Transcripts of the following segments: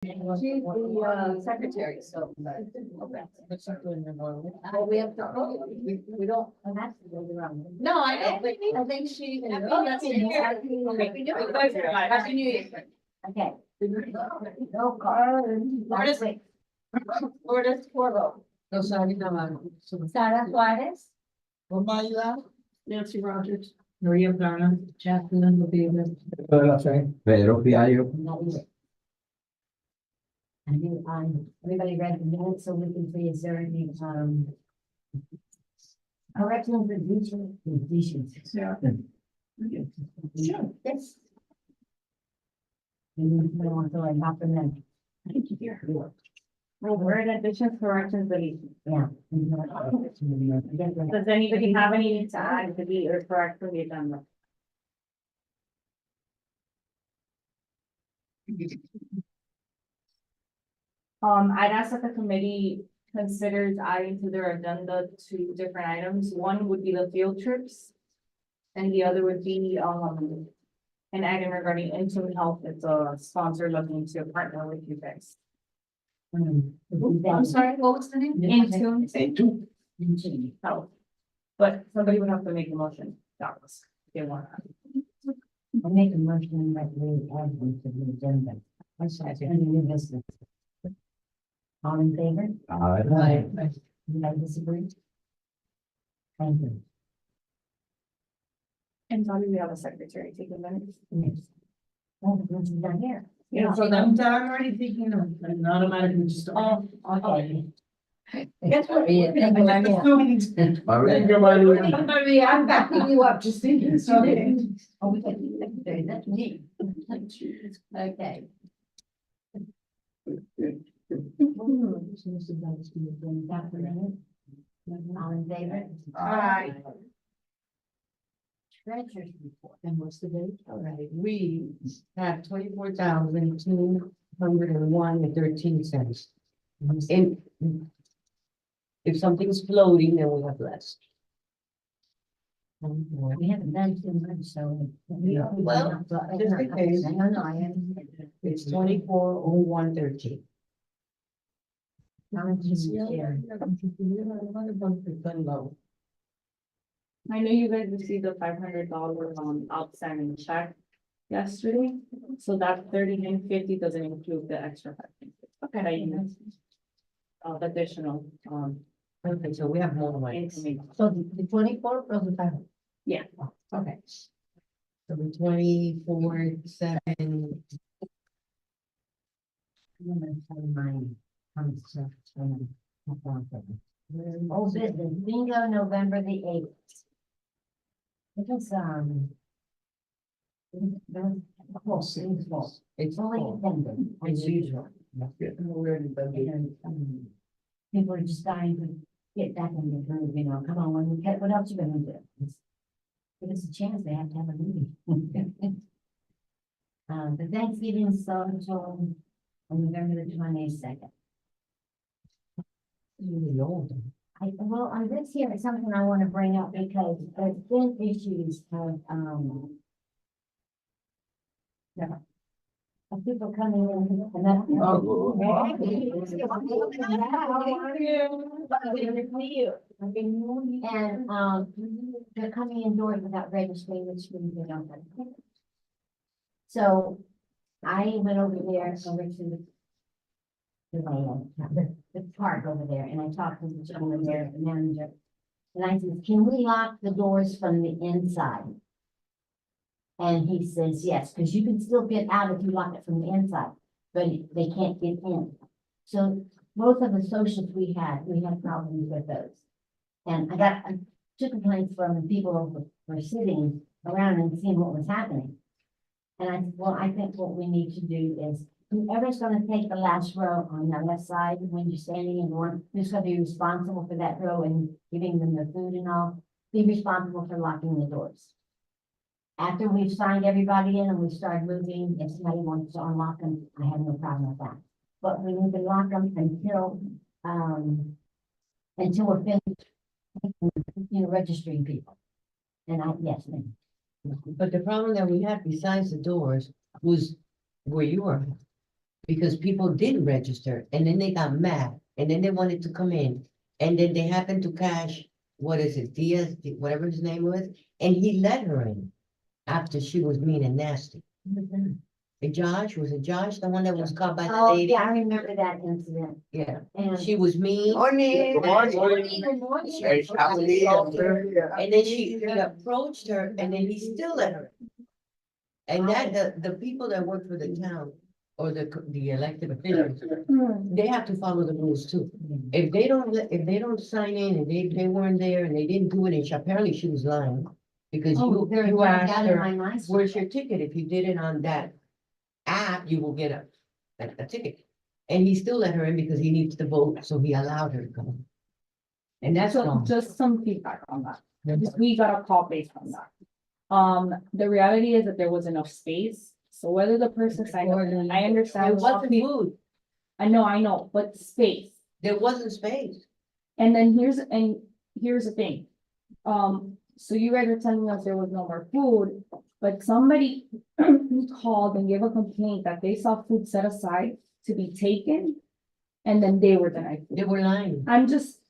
She's the secretary, so. Okay. Well, we have to, we don't. No, I think she. Happy New Year. Okay. No car. Lourdes Corvo. Sara Juarez. Nancy Rogers, Maria Garna, Jacqueline Levine. Pedro Piaggio. I think, everybody read the minutes, so we can see is there any, corrections or deletions? Yeah. Sure. Yes. And we don't want to like happen then. Thank you, dear. Word additions, corrections, deletions. Yeah. Does anybody have any to add, delete, or correct for the agenda? I'd ask that the committee considers adding to their agenda two different items. One would be the field trips. And the other would be, an item regarding interim health. It's a sponsor looking to partner with you guys. I'm sorry, what was the name? Intune health. But somebody would have to make a motion. That was, they want that. I'll make a motion that we add them to the agenda. I second. Any new business? All in favor? Anybody disagree? Thank you. And probably we have a secretary taking minutes. Next. Oh, this is down here. Yeah, so I'm already thinking of an automatically just. Oh, okay. Guess what? Yeah, thank you, Maria. Maria, I'm backing you up, just thinking. Oh, we got the secretary, that's me. Okay. All in favor? Aye. Treasurer's report. And what's the date? All right, we have 24,201.13 And if something's floating, then we have less. We haven't done too much, so. Well, just in case. I don't know, I haven't. It's 24,01.13. How much is it here? I know you guys received a $500 outstanding check yesterday, so that $39.50 doesn't include the extra $5. Okay. Additional, Okay, so we have more money. information. So the 24 plus the 5. Yeah. Okay. So the 24/7. I'm gonna tell mine. Oh, business, bingo, November the 8th. It was, It's fully full. attended, as usual. And, people are just dying to get back in the groove, you know, come on, what else you gonna do? Give us a chance, they have to have a meeting. The Thanksgiving social on November the 22nd. Really old. Well, on this here, it's something I want to bring up because there's been issues of people coming in and that. And, they're coming indoors without registering, which means they don't. have a ticket. So I went over there, over to the park over there, and I talked to the gentleman there, the manager. And I said, can we lock the doors from the inside? And he says, yes, because you can still get out if you lock it from the inside, but they can't get in. So both of the socials we had problems with those. And I got two complaints from the people who were sitting around and seeing what was happening. And I said, well, I think what we need to do is whoever's gonna take the last row on the left side, when you're standing in one, who's gonna be responsible for that row and giving them the food and all, be responsible for locking the doors. After we've signed everybody in and we start moving, if somebody wants to unlock them, I have no problem with that. But we need to lock them until we're finished, registering people. And yes, ma'am. But the problem that we had besides the doors was where you were. because people didn't register, and then they got mad, and then they wanted to come in, and then they happened to cash, what is it, Diaz, whatever his name was, and he let her in after she was mean and nasty. Josh, was it Josh, the one that was caught by the Oh, lady? yeah, I remember that incident. Yeah, And she was mean. Morning. Hey, how are you? And then he approached her, and then he still let her. And that, the people that work for the town, or the elected officials, they have to follow the rules too. If they don't, if they don't sign in, and they weren't there, and they didn't do it, and apparently she was lying. Because oh, they're you down asked in her, my nice. where's your ticket? If you did it on that app, you will get a ticket. And he still let her in because he needs to vote, so he allowed her to come. And that's So wrong. just some feedback on that, because we got a call based on that. The reality is that there was enough space, so whether the person signed up, I understand. There wasn't food, I know, but space. there wasn't space. And then here's the thing. So you guys are telling us there was no more food, but somebody called and gave a complaint that they saw food set aside to be taken. And then they were denied. They were lying. I'm just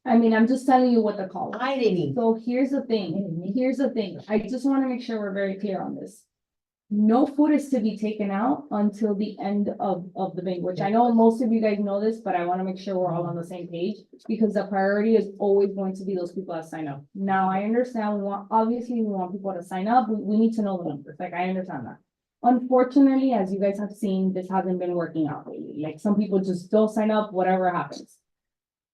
telling you what the call was. I didn't eat. So here's the thing, I just wanna make sure we're very clear on this. No food is to be taken out until the end of the bingo, which I know most of you guys know this, but I wanna make sure we're all on the same page. Because the priority is always going to be those people that sign up. Now, I understand, obviously, we want people to sign up, we need to know the numbers, like, I understand that. Unfortunately, as you guys have seen, this hasn't been working out lately, like, some people just don't sign up, whatever happens.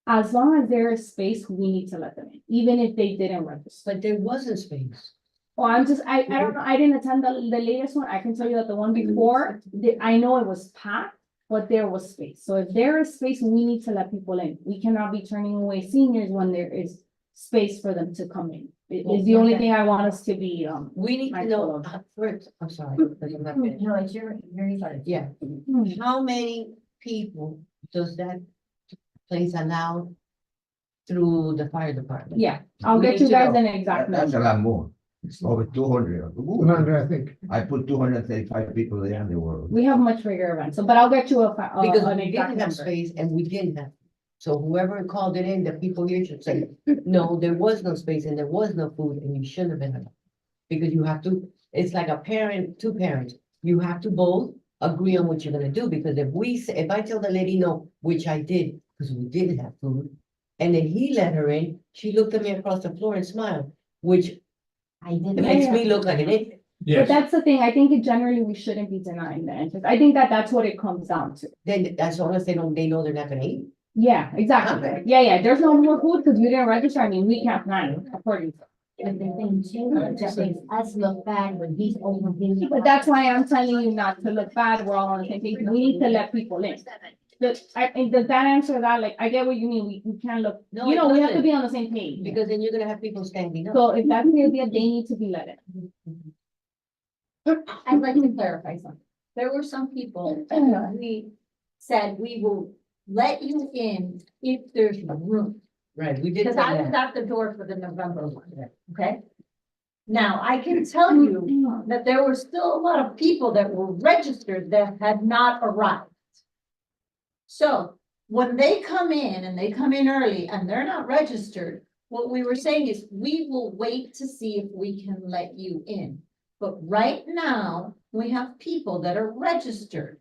As long as there is space, we need to let them in, even if they didn't register. But there wasn't space. Well, I don't know, I didn't attend the latest one, I can tell you that the one before, I know it was packed, but there was space. So if there is space, we need to let people in. We cannot be turning away seniors when there is space for them to come in. It is the only thing I want us to be, We need to know, first, I'm sorry, because I'm not finished. No, it's your side. Yeah, how many people does that place allow through the fire department? yeah, I'll We get need you to guys know. an exact That's number. a lot more. It's over 200. 200, I think. I put 235 people there and they were. We have much bigger events, so, but I'll get you Because an we exact didn't have number. space and we didn't have. So whoever called it in, the people here should say, no, there was no space and there was no food and you shouldn't have been. Because you have to, it's like a parent, two parents, you have to both agree on what you're gonna do, because if I tell the lady no, which I did, because we didn't have food. And then he let her in, she looked at me across the floor and smiled, which I did. makes me look like an idiot. But that's the thing, I think generally we shouldn't be denying the entrance. I think that's what it comes down to. Then as long as they know they're not gonna eat. Yeah, exactly. Okay. Yeah, there's no more food because you didn't register. I mean, we can't plan according to. But the thing too, it just makes us look bad when he's over here. But that's why I'm telling you not to look bad. We're all on the same page. We need to let people in. And does that answer that? Like, I get what you mean. We can't look, No, you it know, we have to doesn't. be on the same page. Because then you're gonna have people standing up. So if that's the idea, they need to be let in. I'd like to clarify something. There were some people that we said we will let you in if there's room. Right, we did Because say I was that. at the door for the November one, okay? Now, I can tell you that there were still a lot of people that were registered that had not arrived. So when they come in and they come in early and they're not registered, what we were saying is we will wait to see if we can let you in. But right now, we have people that are registered.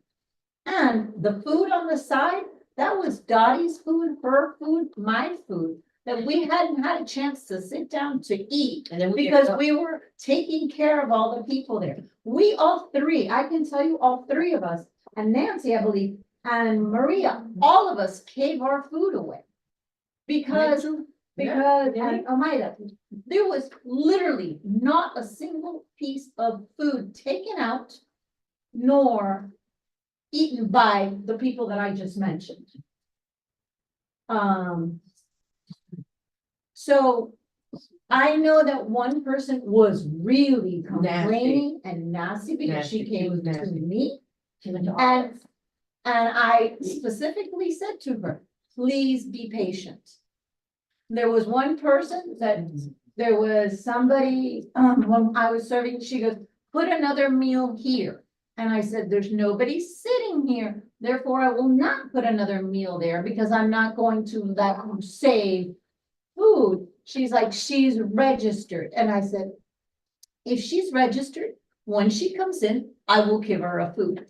And the food on the side, that was Dottie's food, her food, my food, that we hadn't had a chance to sit down to eat. And then we Because we were taking care of all the people there. We all three, I can tell you, all three of us, and Nancy, I believe, and Maria, all of us gave our food away. Because, and Omaida, there was literally not a single piece of food taken out nor eaten by the people that I just mentioned. So I know that one person was really complaining and nasty because she Nasty. She came was to nasty. me. And I specifically said to her, please be patient. There was one person that, there was somebody, when I was serving, she goes, put another meal here. And I said, there's nobody sitting here. Therefore, I will not put another meal there because I'm not going to let you save food. She's like, she's registered. And I said, if she's registered, when she comes in, I will give her a food.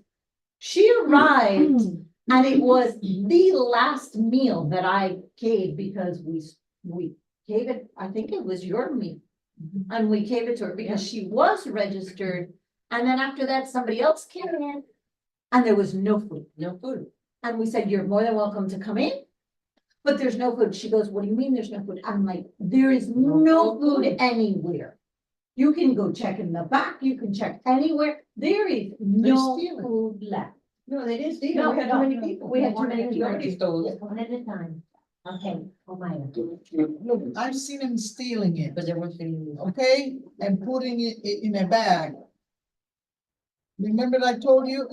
She arrived and it was the last meal that I gave because we gave it, I think it was your meal. And we gave it to her because she was registered. And then after that, somebody else came in and there was no food. No food. And we said, you're more than welcome to come in, but there's no food. She goes, what do you mean there's no food? I'm like, there is no food anywhere. You can go check in the back, you can check anywhere. There is no stealing. food left. No, they didn't steal. No, We had too no, many no. people. We had too many people. Nobody stole. One at a time. Okay, oh my. Look, I've seen him stealing it, But they weren't stealing. okay, and putting it in a bag. Remember I told you,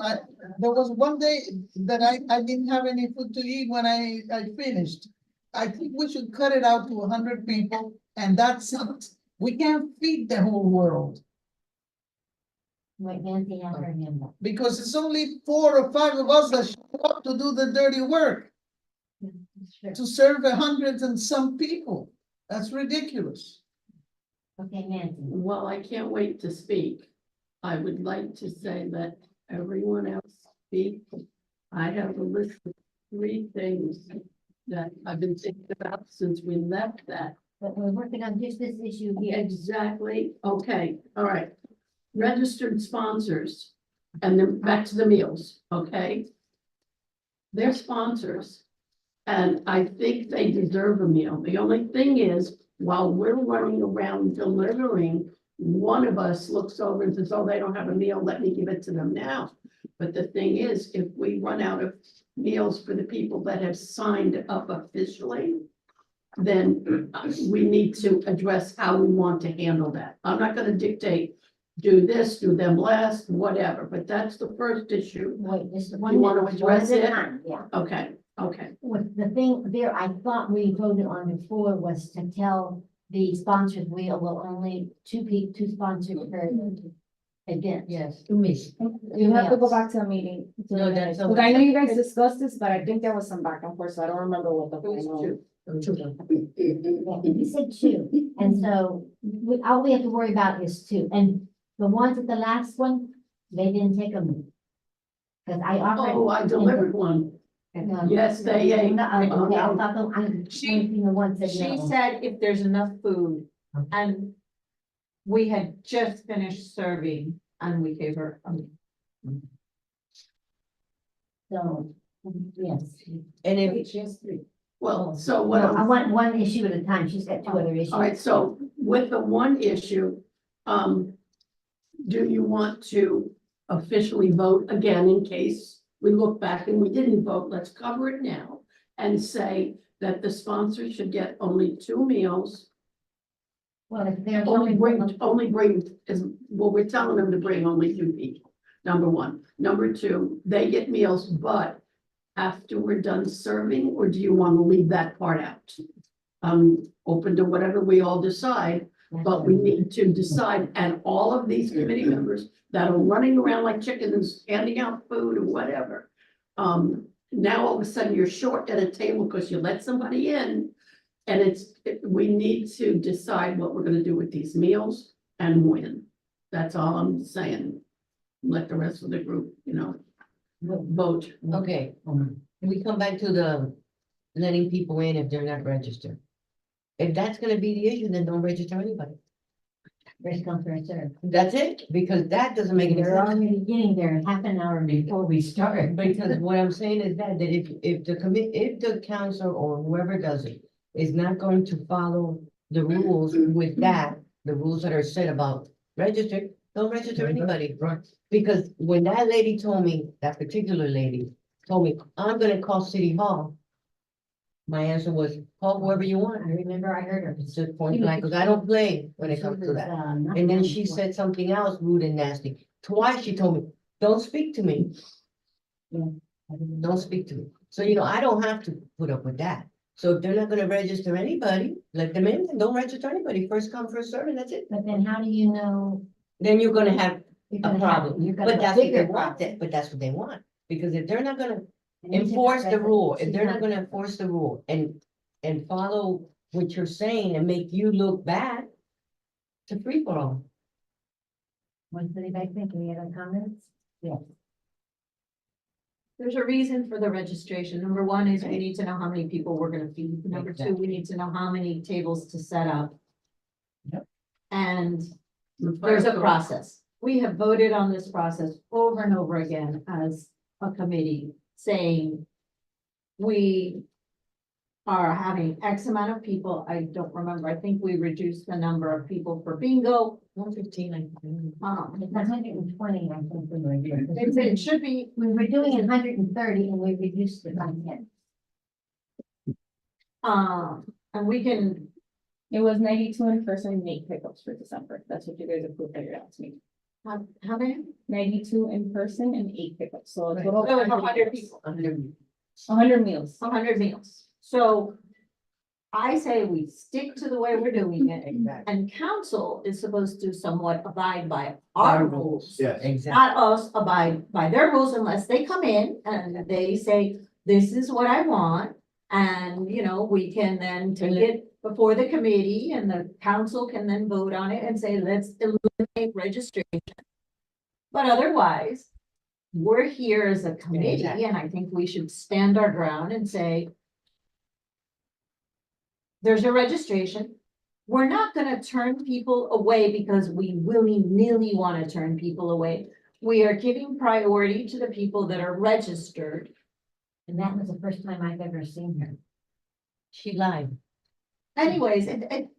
there was one day that I didn't have any food to eat when I finished. I think we should cut it out to 100 people, and that's it. We can't feed the whole world, Wait, Nancy has her hand up. because it's only 4 or 5 of us that show up to do the dirty work, Sure. to serve 100 and some people. That's ridiculous. Okay, Nancy. Well, I can't wait to speak. I would like to say that everyone else speak. I have a list of 3 things that I've been thinking about since we left that. But we're working on just this issue here. Exactly, okay, all right. Registered sponsors, and then back to the meals, okay? They're sponsors, and I think they deserve a meal. The only thing is, while we're running around delivering, one of us looks over and says, oh, they don't have a meal, let me give it to them now. But the thing is, if we run out of meals for the people that have signed up officially, then we need to address how we want to handle that. I'm not gonna dictate, do this, do them last, whatever, but that's the first issue. Wait, just You one. wanna minute, address one at a it? time, yeah. Okay, okay. With the thing there, I thought we voted on before was to tell the sponsors we will only two sponsors per event. Yes. You have to go back to a meeting. No, that's Because I know you guys discussed this, but I think there was some back and forth, so I don't remember what the final. Yeah, you said 2, and so all we have to worry about is 2, and the ones at the last one, they didn't take them. Cause I offered. Oh, I delivered one. Yes, they ate. No, okay, Oh, I no. thought I'm She- thinking the ones that She no. said if there's enough food and we had just finished serving and we gave her, So, yes. And if, she has 3. Well, so what? No, I want one issue at a time, she's got 2 other issues. All right, so with the one issue, do you want to officially vote again in case we look back and we didn't vote? Let's cover it now and say that the sponsors should get only 2 meals. Well, if they're. Only bring, is, well, we're telling them to bring only 2 people, number 1. Number 2, they get meals, but after we're done serving, or do you want to leave that part out? Open to whatever we all decide, but we need to decide, and all of these committee members that are running around like chickens, handing out food or whatever. Now all of a sudden you're short at a table because you let somebody in. And we need to decide what we're gonna do with these meals and when. That's all I'm saying. Let the rest of the group, vote. okay, we come back to the letting people in if they're not registered. If that's gonna be the issue, then don't register anybody. First come, first served. That's it, because that doesn't make any They're sense. already getting there half an hour before we start. Because what I'm saying is that if the council or whoever does it is not going to follow the rules with that, the rules that are said about registered, don't register anybody. Right. Because when that lady told me, that particular lady told me, I'm gonna call City Hall. My answer was, call whoever you I want. remember I heard her. It's just point blank, because I don't play when it comes to that. And then she said something else rude and nasty. Twice she told me, don't speak to me. Don't speak to me. So, I don't have to put up with that. So if they're not gonna register anybody, let them in and don't register anybody. First come, first served, and that's it. But then how do you know? Then you're gonna have you're a gonna have- problem. you're gonna But have that's what bigger they want, problem? but that's what they want. Because if they're not gonna And these are enforce the rule. If residents. they're not gonna enforce the rule and follow what you're saying and make you look bad, it's a free for all. What's anybody think? Any other comments? Yes. There's a reason for the registration. Number one is we need to know how many people we're gonna feed. Number two, we need to know how many tables to set up. Yep. And there's a process. We have voted on this process over and over again as a committee, saying we are having X amount of people. I don't remember. I think we reduced the number of people for bingo. 115, I think. It's 120, I think we were doing. It should be, We were doing 130 and we reduced it by 10. and we can, It was 92 in person and 8 pickups for December. That's what you guys approved at your last meeting. how many? 92 in person and 8 pickups, so a Right. total It was of 100 people. 100 meals. 100 meals. So I say we stick to the way we're doing it. Exactly. And council is supposed to somewhat abide by our rules. Yes. Exactly. Not us abide by their rules unless they come in and they say, this is what I want. And, you know, we can then take it before the committee and the council can then vote on it and say, let's eliminate registration. But otherwise, we're here as a committee and I think we should stand our ground and say, there's a registration. We're not gonna turn people away because we willy-nilly wanna turn people away. We are giving priority to the people that are registered. And that was the first time I've ever seen her. She lied. Anyways,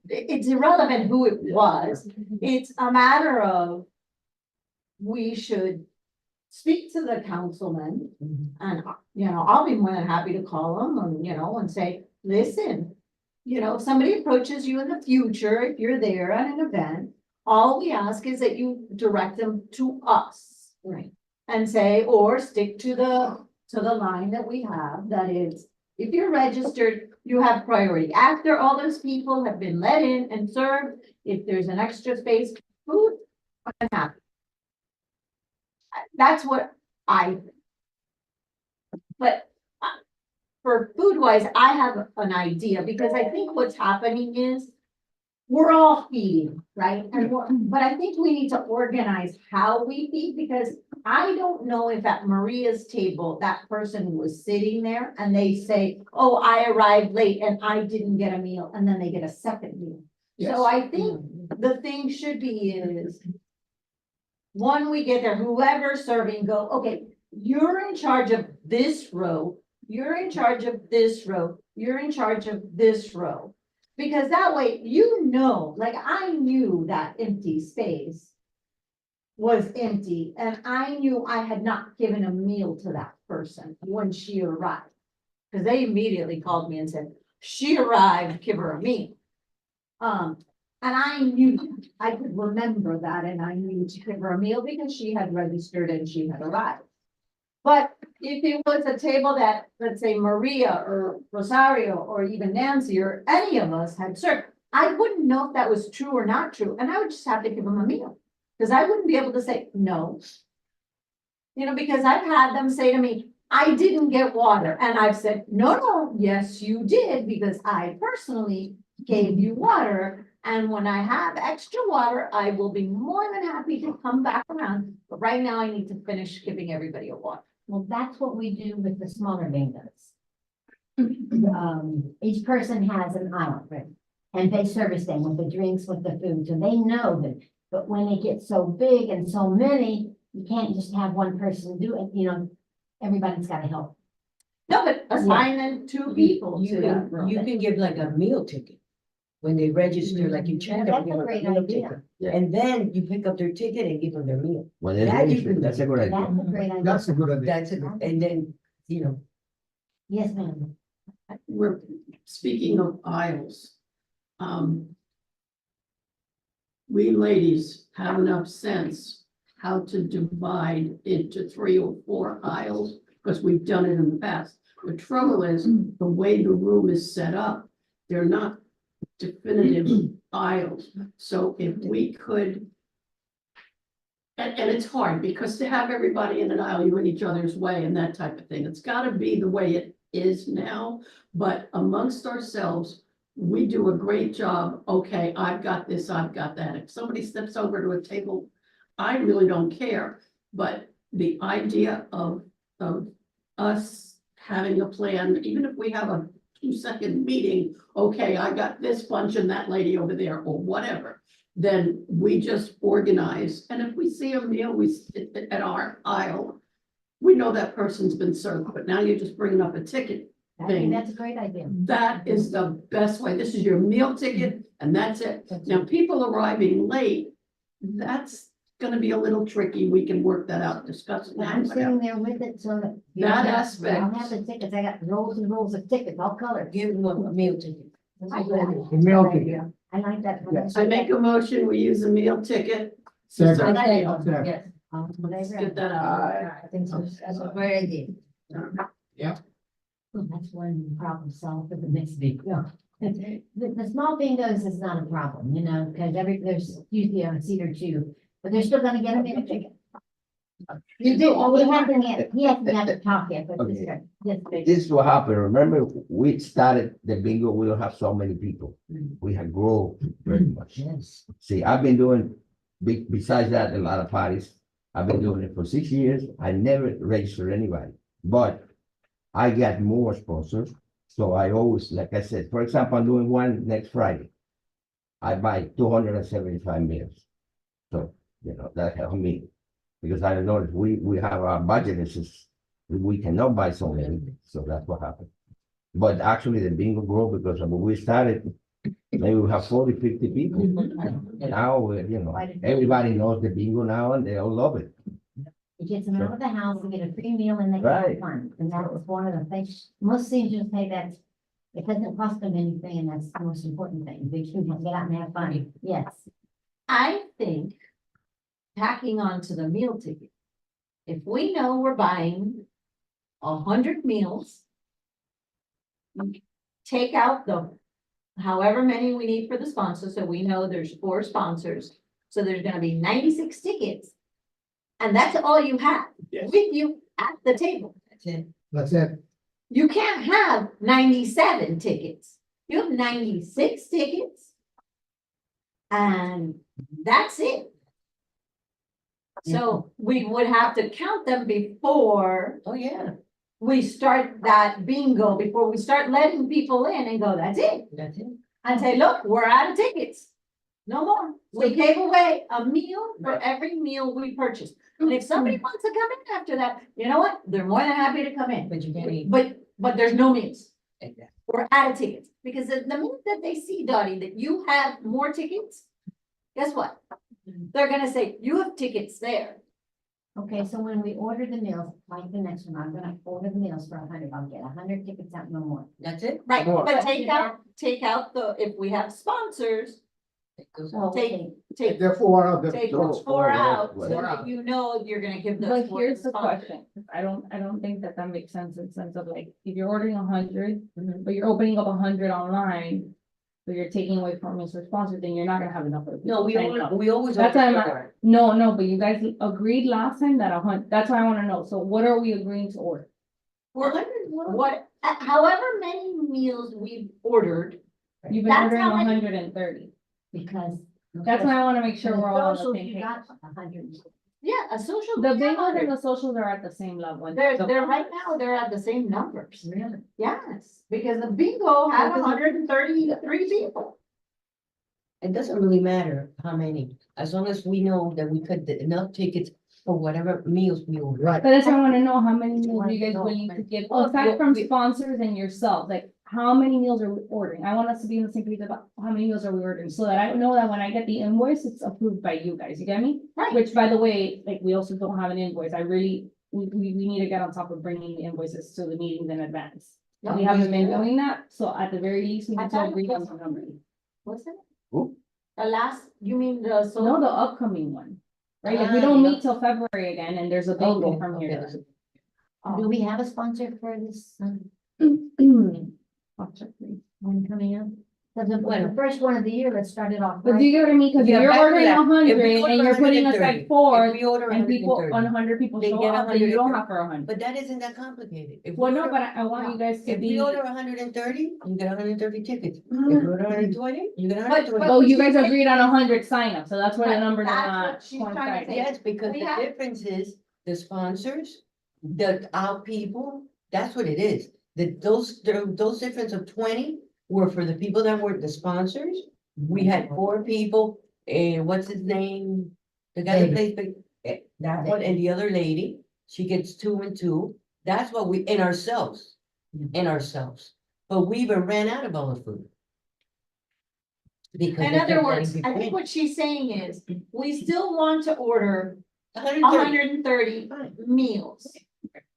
it's irrelevant who it was. It's a matter of we should speak to the councilman and, you know, I'll be more than happy to call them and, you know, and say, listen, you know, if somebody approaches you in the future, if you're there at an event, all we ask is that you direct them to us. Right. And say, or stick to the line that we have, that is, if you're registered, you have priority. After all those people have been let in and served, if there's an extra space, food, I'm happy. That's what I think. But for food wise, I have an idea, because I think what's happening is we're all feeding, right? But I think we need to organize how we feed, because I don't know if at Maria's table, that person was sitting there and they say, oh, I arrived late and I didn't get a meal, and then they get a second meal. So I think the thing should be is, when we get there, whoever's serving, go, okay, you're in charge of this row, you're in charge of this row, you're in charge of this row. Because that way, you know, like I knew that empty space was empty, and I knew I had not given a meal to that person when she arrived. Because they immediately called me and said, she arrived, give her a meal. And I knew, I could remember that, and I knew to give her a meal because she had registered and she had arrived. But if it was a table that, let's say Maria or Rosario or even Nancy or any of us had served, I wouldn't know if that was true or not true, and I would just have to give them a meal. Because I wouldn't be able to say no. You know, because I've had them say to me, I didn't get water, and I've said, no, yes, you did, because I personally gave you water. And when I have extra water, I will be more than happy to come back around. But right now I need to finish giving everybody a water. Well, that's what we do with the smaller bingos. Each person has an aisle, right? And they service them with the drinks, with the food, so they know that. But when it gets so big and so many, you can't just have one person do it, you know, everybody's gotta help. No, but assign them two people You to that can, room. you can give like a meal ticket. When they register, like you check Yeah, them, that's give a them a great meal idea. ticket. Yeah. And then you pick up their ticket and give them their meal. When they That you register, can that's a good That's idea. a great idea. That's a good idea. That's it, and then, you know, Yes, ma'am. We're speaking of aisles. We ladies have enough sense how to divide into 3 or 4 aisles, because we've done it in the past. The trouble is, the way the room is set up, they're not definitive aisles. So if we could And it's hard because to have everybody in an aisle, you're in each other's way and that type of thing. It's gotta be the way it is now. But amongst ourselves, we do a great job. Okay, I've got this, I've got that. If somebody steps over to a table, I really don't care. But the idea of us having a plan, even if we have a 2-second meeting, okay, I got this bunch and that lady over there or whatever. Then we just organize, and if we see a meal, we sit at our aisle, we know that person's been served, but now you're just bringing up a ticket. I think that's a great idea. That is the best way. This is your meal ticket and that's it. Now, people arriving late, that's gonna be a little tricky. We can work that out, discuss it. But now, I'm whatever. sitting there with it, so that. you That don't have- aspect. I don't have the tickets, I got rolls and rolls of tickets, all colors. Give them a meal ticket. That's a good idea. The meal ticket. I like that. I make a motion, we use a meal ticket. Second. I like it. Second. Yes. Let's get that out. I think so, that's a great idea. Yeah. Well, that's one problem solved for the next week, yeah. The small bingos is not a problem, you know, because there's usually a seat or two, but they're still gonna get a meal ticket. You do, Oh, he hasn't had to talk yet, but this, Okay. yes, This is what happened. Remember, we started the bingo, we don't have so many people. We have grown very much. yes. See, I've been doing, besides that, a lot of parties. I've been doing it for 6 years. I never registered anybody, but I got more sponsors. So I always, like I said, for example, I'm doing one next Friday. I buy 275 meals. So, that helped me. Because I know that we have our budget, it's just, we cannot buy so many, so that's what happened. But actually, the bingo grew because when we started, maybe we have 40, 50 people. Now, everybody knows the bingo now and they all love it. It gets them out of the house and get a free meal and they can have Right. fun, and that was one of the things, most seniors say that. It doesn't cost them anything, and that's the most important thing, they can get out and have fun, yes. I think tacking on to the meal ticket. If we know we're buying 100 meals. Take out the, however many we need for the sponsors, so we know there's 4 sponsors, so there's gonna be 96 tickets. And that's all you have with you at the table. That's it. That's it. You can't have 97 tickets. You have 96 tickets. And that's it. So we would have to count them before Oh, yeah, we start that bingo, before we start letting people in and go, that's it. that's it. And say, look, we're out of tickets. No more. We gave away a meal for every meal we purchased. And if somebody wants to come in after that, you know what? They're more than happy to come in. But you can't eat. But there's no meals. Exactly. We're out of tickets. Because the minute that they see, Dottie, that you have more tickets, guess what? They're gonna say, you have tickets there. Okay, so when we order the meals, like the next one, I'm gonna order the meals for 100, I'll get 100 tickets out, no more. That's it. Right, More. but take out the, if we have sponsors, It goes So, out. take, take The 4 out. Take those 4 out, so Four that you know you're gonna give those. But 4 here's to the sponsors. question, 'cause I don't think that makes sense in sense of like, if you're ordering 100, Mhm. but you're opening up 100 online. But you're taking away from your sponsor, then you're not gonna have enough. of No, we people signing up. always. That's why I'm open not- door. No, but you guys agreed last time that 100, that's why I wanna know, so what are we agreeing to order? However many meals we've ordered, You've been That's ordering how many- 130, because. that's why I wanna make sure the we're all on the socials, same you page. got 100. yeah, a social. The bingos and the socials are at the same level. and They're, the- they're right now, they're at the same numbers. Really? Yes, because the bingo had 133 people. It doesn't really matter how many, as long as we know that we could, enough tickets for whatever meals we order. Right. But that's why I wanna know how many meals wanna you guys know willing how to many- give, Well, aside from we- sponsors and yourself, like, how many meals are we ordering? I want us to be in the same page about how many meals are we ordering, so that I know that when I get the invoice, it's approved by you guys, you get me? Right. Which, by the way, like, we also don't have an invoice, we need to get on top of bringing the invoices to the meetings in advance. Yeah, We haven't been doing that, so at the very least, we I need to thought it agree on was- the number. What's it? Who? The last, you mean the, so. No, the upcoming one, right? Like, we Ah, don't yeah. meet till February again, and there's a bingo Okay, from okay, here. there's a- Do we have a sponsor for this, I'll check, please. one coming up? The first one of the year, let's start it off. But do right. you get what I mean? Cause if Yeah, you're back to ordering that. If 100 we order and you're putting 130, aside four, If we order and people, 130, 100 people they show get up, then you don't 130. have for 100. But that isn't that complicated. If we Well, no, order- but I want you guys to If we be, order 130, you get 130 tickets. If you order 120, you get 120. oh, you guys agreed on 100 signups, so that's why the Right, numbers are that's not what she's trying to coinciding. say. Yes, because We the have- difference is the sponsors, our people, that's what it is. Those difference of 20 were for the people that were the sponsors. We had 4 people, what's his name? The guy that plays, that one and the other lady, she gets 2 and 2. That's what we, in ourselves. But we even ran out of all the food. Because In they other kept words, letting I people think in. what she's saying is, we still want to order 130. hundred and thirty meals.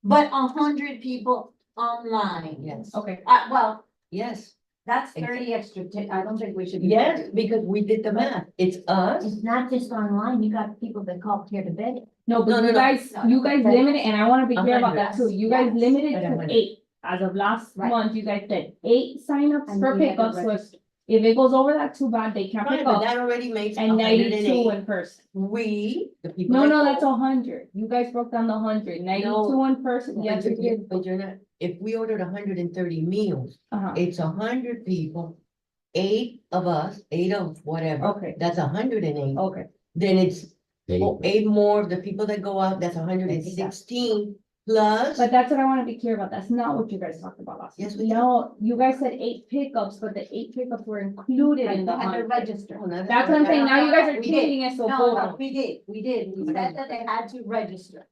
But 100 people online. Yes, Okay, Well, yes, that's 30 extra, I don't think we should. be yes, 30. because we did the math. It's us. It's not just online, you got people that call here to bed. no, No, but no, you no. guys, No, you no, guys but- limited, and I wanna be clear about that 100. too, you guys Yes. limited At to 100. 8. As of last Right. month, you guys said 8 signups And for we had to pickups, so if it goes over that too bad, they can't Fine, pick but up, that already makes and 92 108. in person. We, the people. No, that no, go- that's 100, you guys broke down the 100, 92 in person, yes, But you you're, did. but you're not, if we ordered 130 meals, Uh-huh, it's 100 people, 8 of us, 8 of whatever. okay, That's 108. okay, Then it's They- 8 more of the people that go out, that's 116 plus. but that's what I wanna be clear about, that's not what you guys talked about last. Yes, time. we did. No, you guys said 8 pickups, but the 8 pickups were included in the They had to 100. register. Oh, no, That's what I'm saying, now you guys are We did. changing it, so No, hold no, on. we did, we said that they had to register.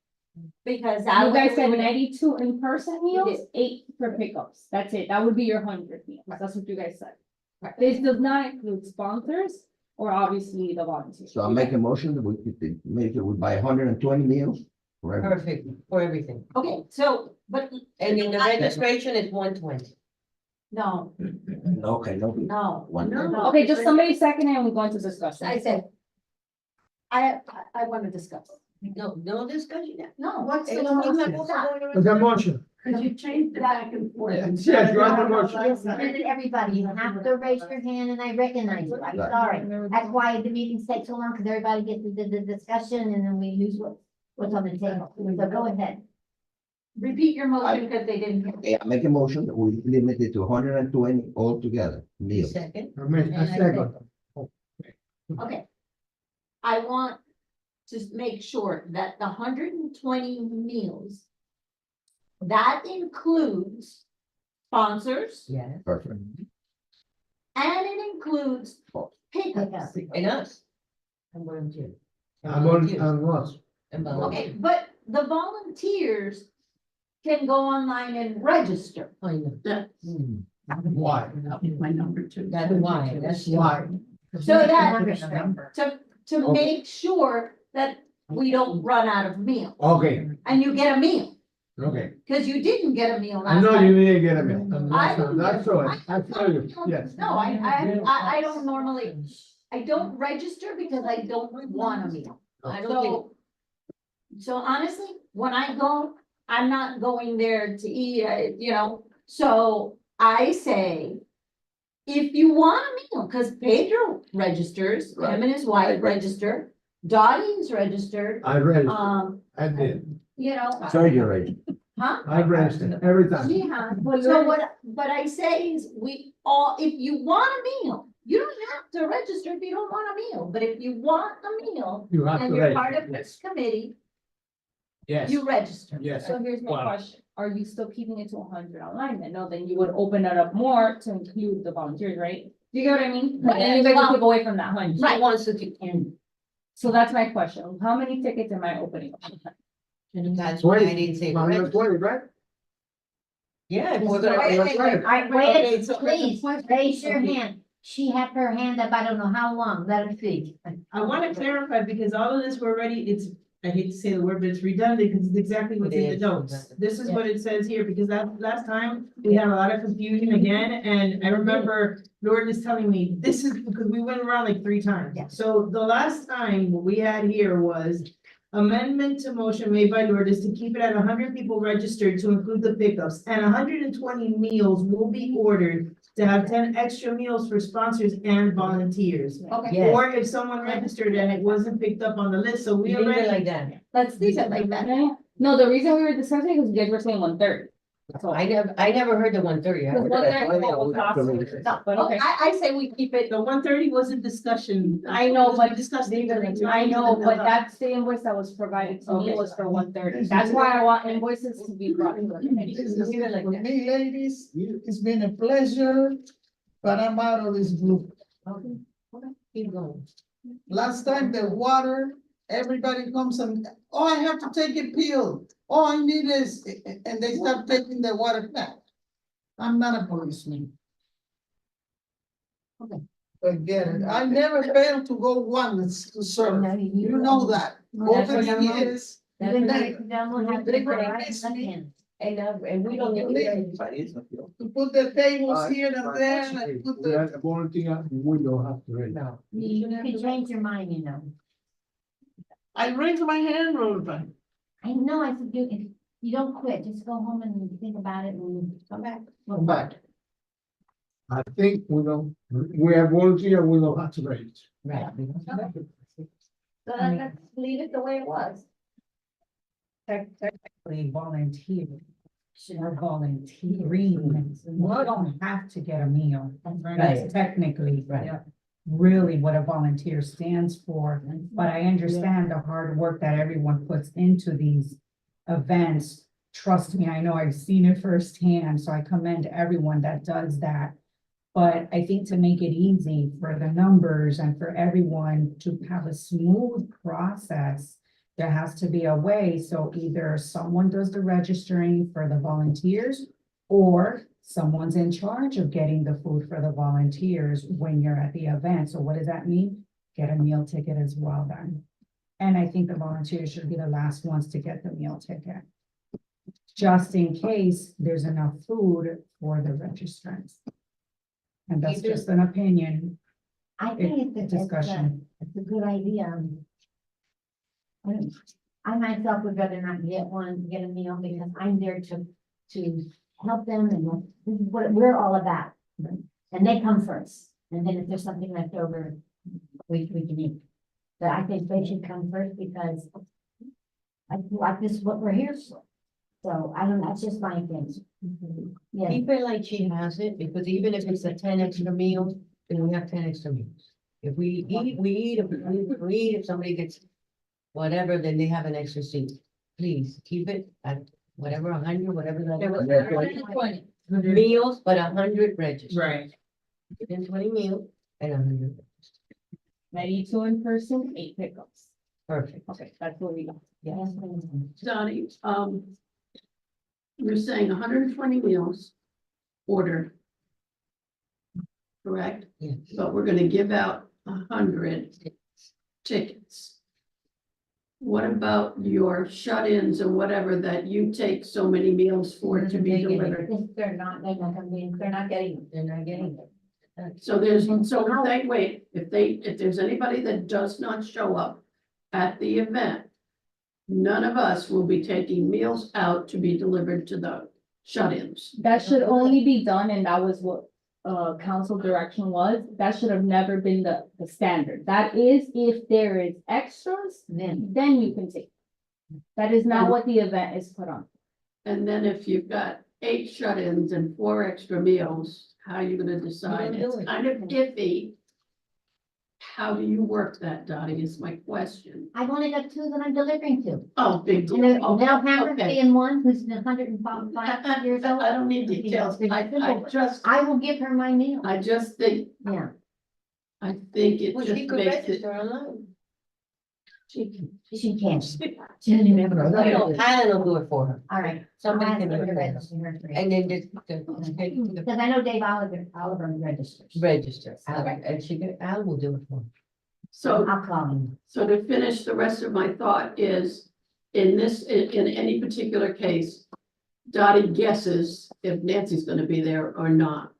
Because You that guys way said we would. 92 in-person meals, did. 8 for pickups, that's it, that would be your 100 meals, that's what you guys said. Right. This does not include sponsors, or obviously the volunteers. So I make a motion that we could make it, we buy 120 meals for everyone. Perfect, for everything. Okay, so, but, And then the registration is 120. no, Okay, no. no, One. no. Okay, just somebody second it and we go into discussion. I said, I want to discuss. No discussion. No, What's the Ain't no motion? motion going around. There's a motion. Cause you changed it back and forth. Yes, yes, you have the motion. Everybody, you have to raise your hand and I recognize you, I'm sorry. That's why the meetings take so long, because everybody gets the discussion and then we lose what's on the table. So go ahead. repeat your motion because they didn't. hear. Okay, I make a motion that we limit it to 120 altogether meals. Second. A second. Okay. I want to make sure that the 120 meals, that includes sponsors Yes. Perfect. and it includes pickups. And us. And volunteers. I'm on what? And Okay, volunteers. but the volunteers can go online and register. I know. Why? That was my number 2. That's why, that's Why? So that, Understand. to Okay. make sure that we don't run out of meals Okay, and you get a meal, okay. because you didn't get a meal I last know time. you didn't get a meal. I didn't That's get- all right. I tell you, yes. No, I don't normally, I don't register because I don't want a meal. I don't think, So honestly, when I go, I'm not going there to eat, so I say. If you want a meal, because Pedro registers, him and his wife register, Dottie's registered, I read it. I I did. Sorry, you're right. Huh? I read it every time. Yeah, so what I say is, if you want a meal, you don't have to register if you don't want a meal, but if you want a meal You have and to you're read. part of Yes, this committee, yes, you register. yes. So here's my Wow. question, are you still keeping it to 100 online then? No, then you would open it up more to include the volunteers, right? Do you get what I mean? But then you guys Well- would take away from that 100. he wants to do. So that's my question, how many tickets am I opening up? That's why I didn't say. the rest. 120, right? Yeah. if we're gonna- Wait, wait, wait. I, Okay, wait, so- please, raise your hand. She had her hand up, I don't know how long, let her speak. I want to clarify, because all of this we're already, I hate to say the word, but it's redundant, because it's exactly what's in the It is notes. redundant. This is what it says here, because last time, we had a lot of confusion again, and I remember Jordan is telling me, this is because we went around like 3 times. Yeah. So the last time what we had here was, Amendment to motion made by Lourdes to keep it at 100 people registered to include the pickups, and 120 meals will be ordered to have 10 extra meals for sponsors and volunteers. Okay, Yes. Or if someone registered and it wasn't picked up on the list, so we Leave it already. like that. let's leave it like that. No, the reason we were discussing is you guys were saying 1:30. I never heard the 1:30. I heard that. 1:30. But okay. I say we keep it, The 1:30 was a discussion. I know, but Discussed. I know, but that's the invoice that was provided to me was for 1:30. That's why I want invoices to be brought to the committee. Leave it like With that. me, ladies, it's been a pleasure, but I'm out of this group. Okay, keep going. Last time the water, everybody comes and, oh, I have to take a pill. All I need is, and they start taking the water back. I'm not a policeman. Okay. Forget it. I never failed to go once to serve. No, You know that. That's Over what the I'm on. years. That's Even what they- I'm on. Have they to were provide nice. something. And we don't need. To put the tables here and there and put We the. had a volunteer, we don't have to read. No, you can change your mind, you know. I raise my hand all the time. I know, I said, if you don't quit, just go home and think about it and come back. But I think we don't, we have volunteer, we don't have to read. Right. so let's leave it the way it was. Technically volunteer. Or volunteering, we don't have to get a meal. That's technically. Right. Really what a volunteer stands for, but I understand the hard work that everyone puts into these events. Trust me, I know I've seen it firsthand, so I commend everyone that does that. But I think to make it easy for the numbers and for everyone to have a smooth process, there has to be a way, so either someone does the registering for the volunteers, or someone's in charge of getting the food for the volunteers when you're at the event. So what does that mean? Get a meal ticket as well then. And I think the volunteers should be the last ones to get the meal ticket. Just in case there's enough food for the registrants. And that's Either- just an opinion. I think it's Discussion. it's a good idea. I myself would rather not get a meal because I'm there to help them and this is what we're all about. And they come first, and then if there's something left over, we can eat. But I think they should come first because I feel like this is what we're here for. So I don't, that's just my opinion. Yeah, Keep it like she has it, because even if it's a 10 extra meals, then we have 10 extra meals. If we eat, we eat, if we eat, if somebody gets whatever, then they have an extra seat. Please, keep it at whatever, 100, whatever that is. Meals, but 100 registered. Right. Within 20 meals and 100 registered. 92 in person, 8 pickups. Perfect. Okay, that's what we got. Yes. Donnie, you're saying 120 meals ordered. Correct? Yes. But we're gonna give out 100 tickets. What about your shut-ins or whatever that you take so many meals for to be Take it. delivered? if they're not getting. They're not getting it. So if there's anybody that does not show up at the event, none of us will be taking meals out to be delivered to the shut-ins. That should only be done, and that was what council direction was. That should have never been the standard. That is, if there is extras, then you can take. That is not what the event is put on. And then if you've got 8 shut-ins and 4 extra meals, how are you gonna decide? You don't do It's it. kind of iffy. How do you work that, Dottie, is my question. I've only got 2 that I'm delivering to. Oh, big And deal. now Hammer Okay. being one who's 105 years old. I don't need details. I will give her my meal. I just think, Yeah. I think it Well, just she could makes it. register online. She can't. She doesn't even have a. No, Alan will do it for her. All right. Somebody I'll can ask do her it to for her. register her for it. And then the Because I know Dave Oliver registers. register, Okay. and Alan will do it for her. So, I'll call him. so to finish, the rest of my thought is, in any particular case, Dottie guesses if Nancy's gonna be there or not.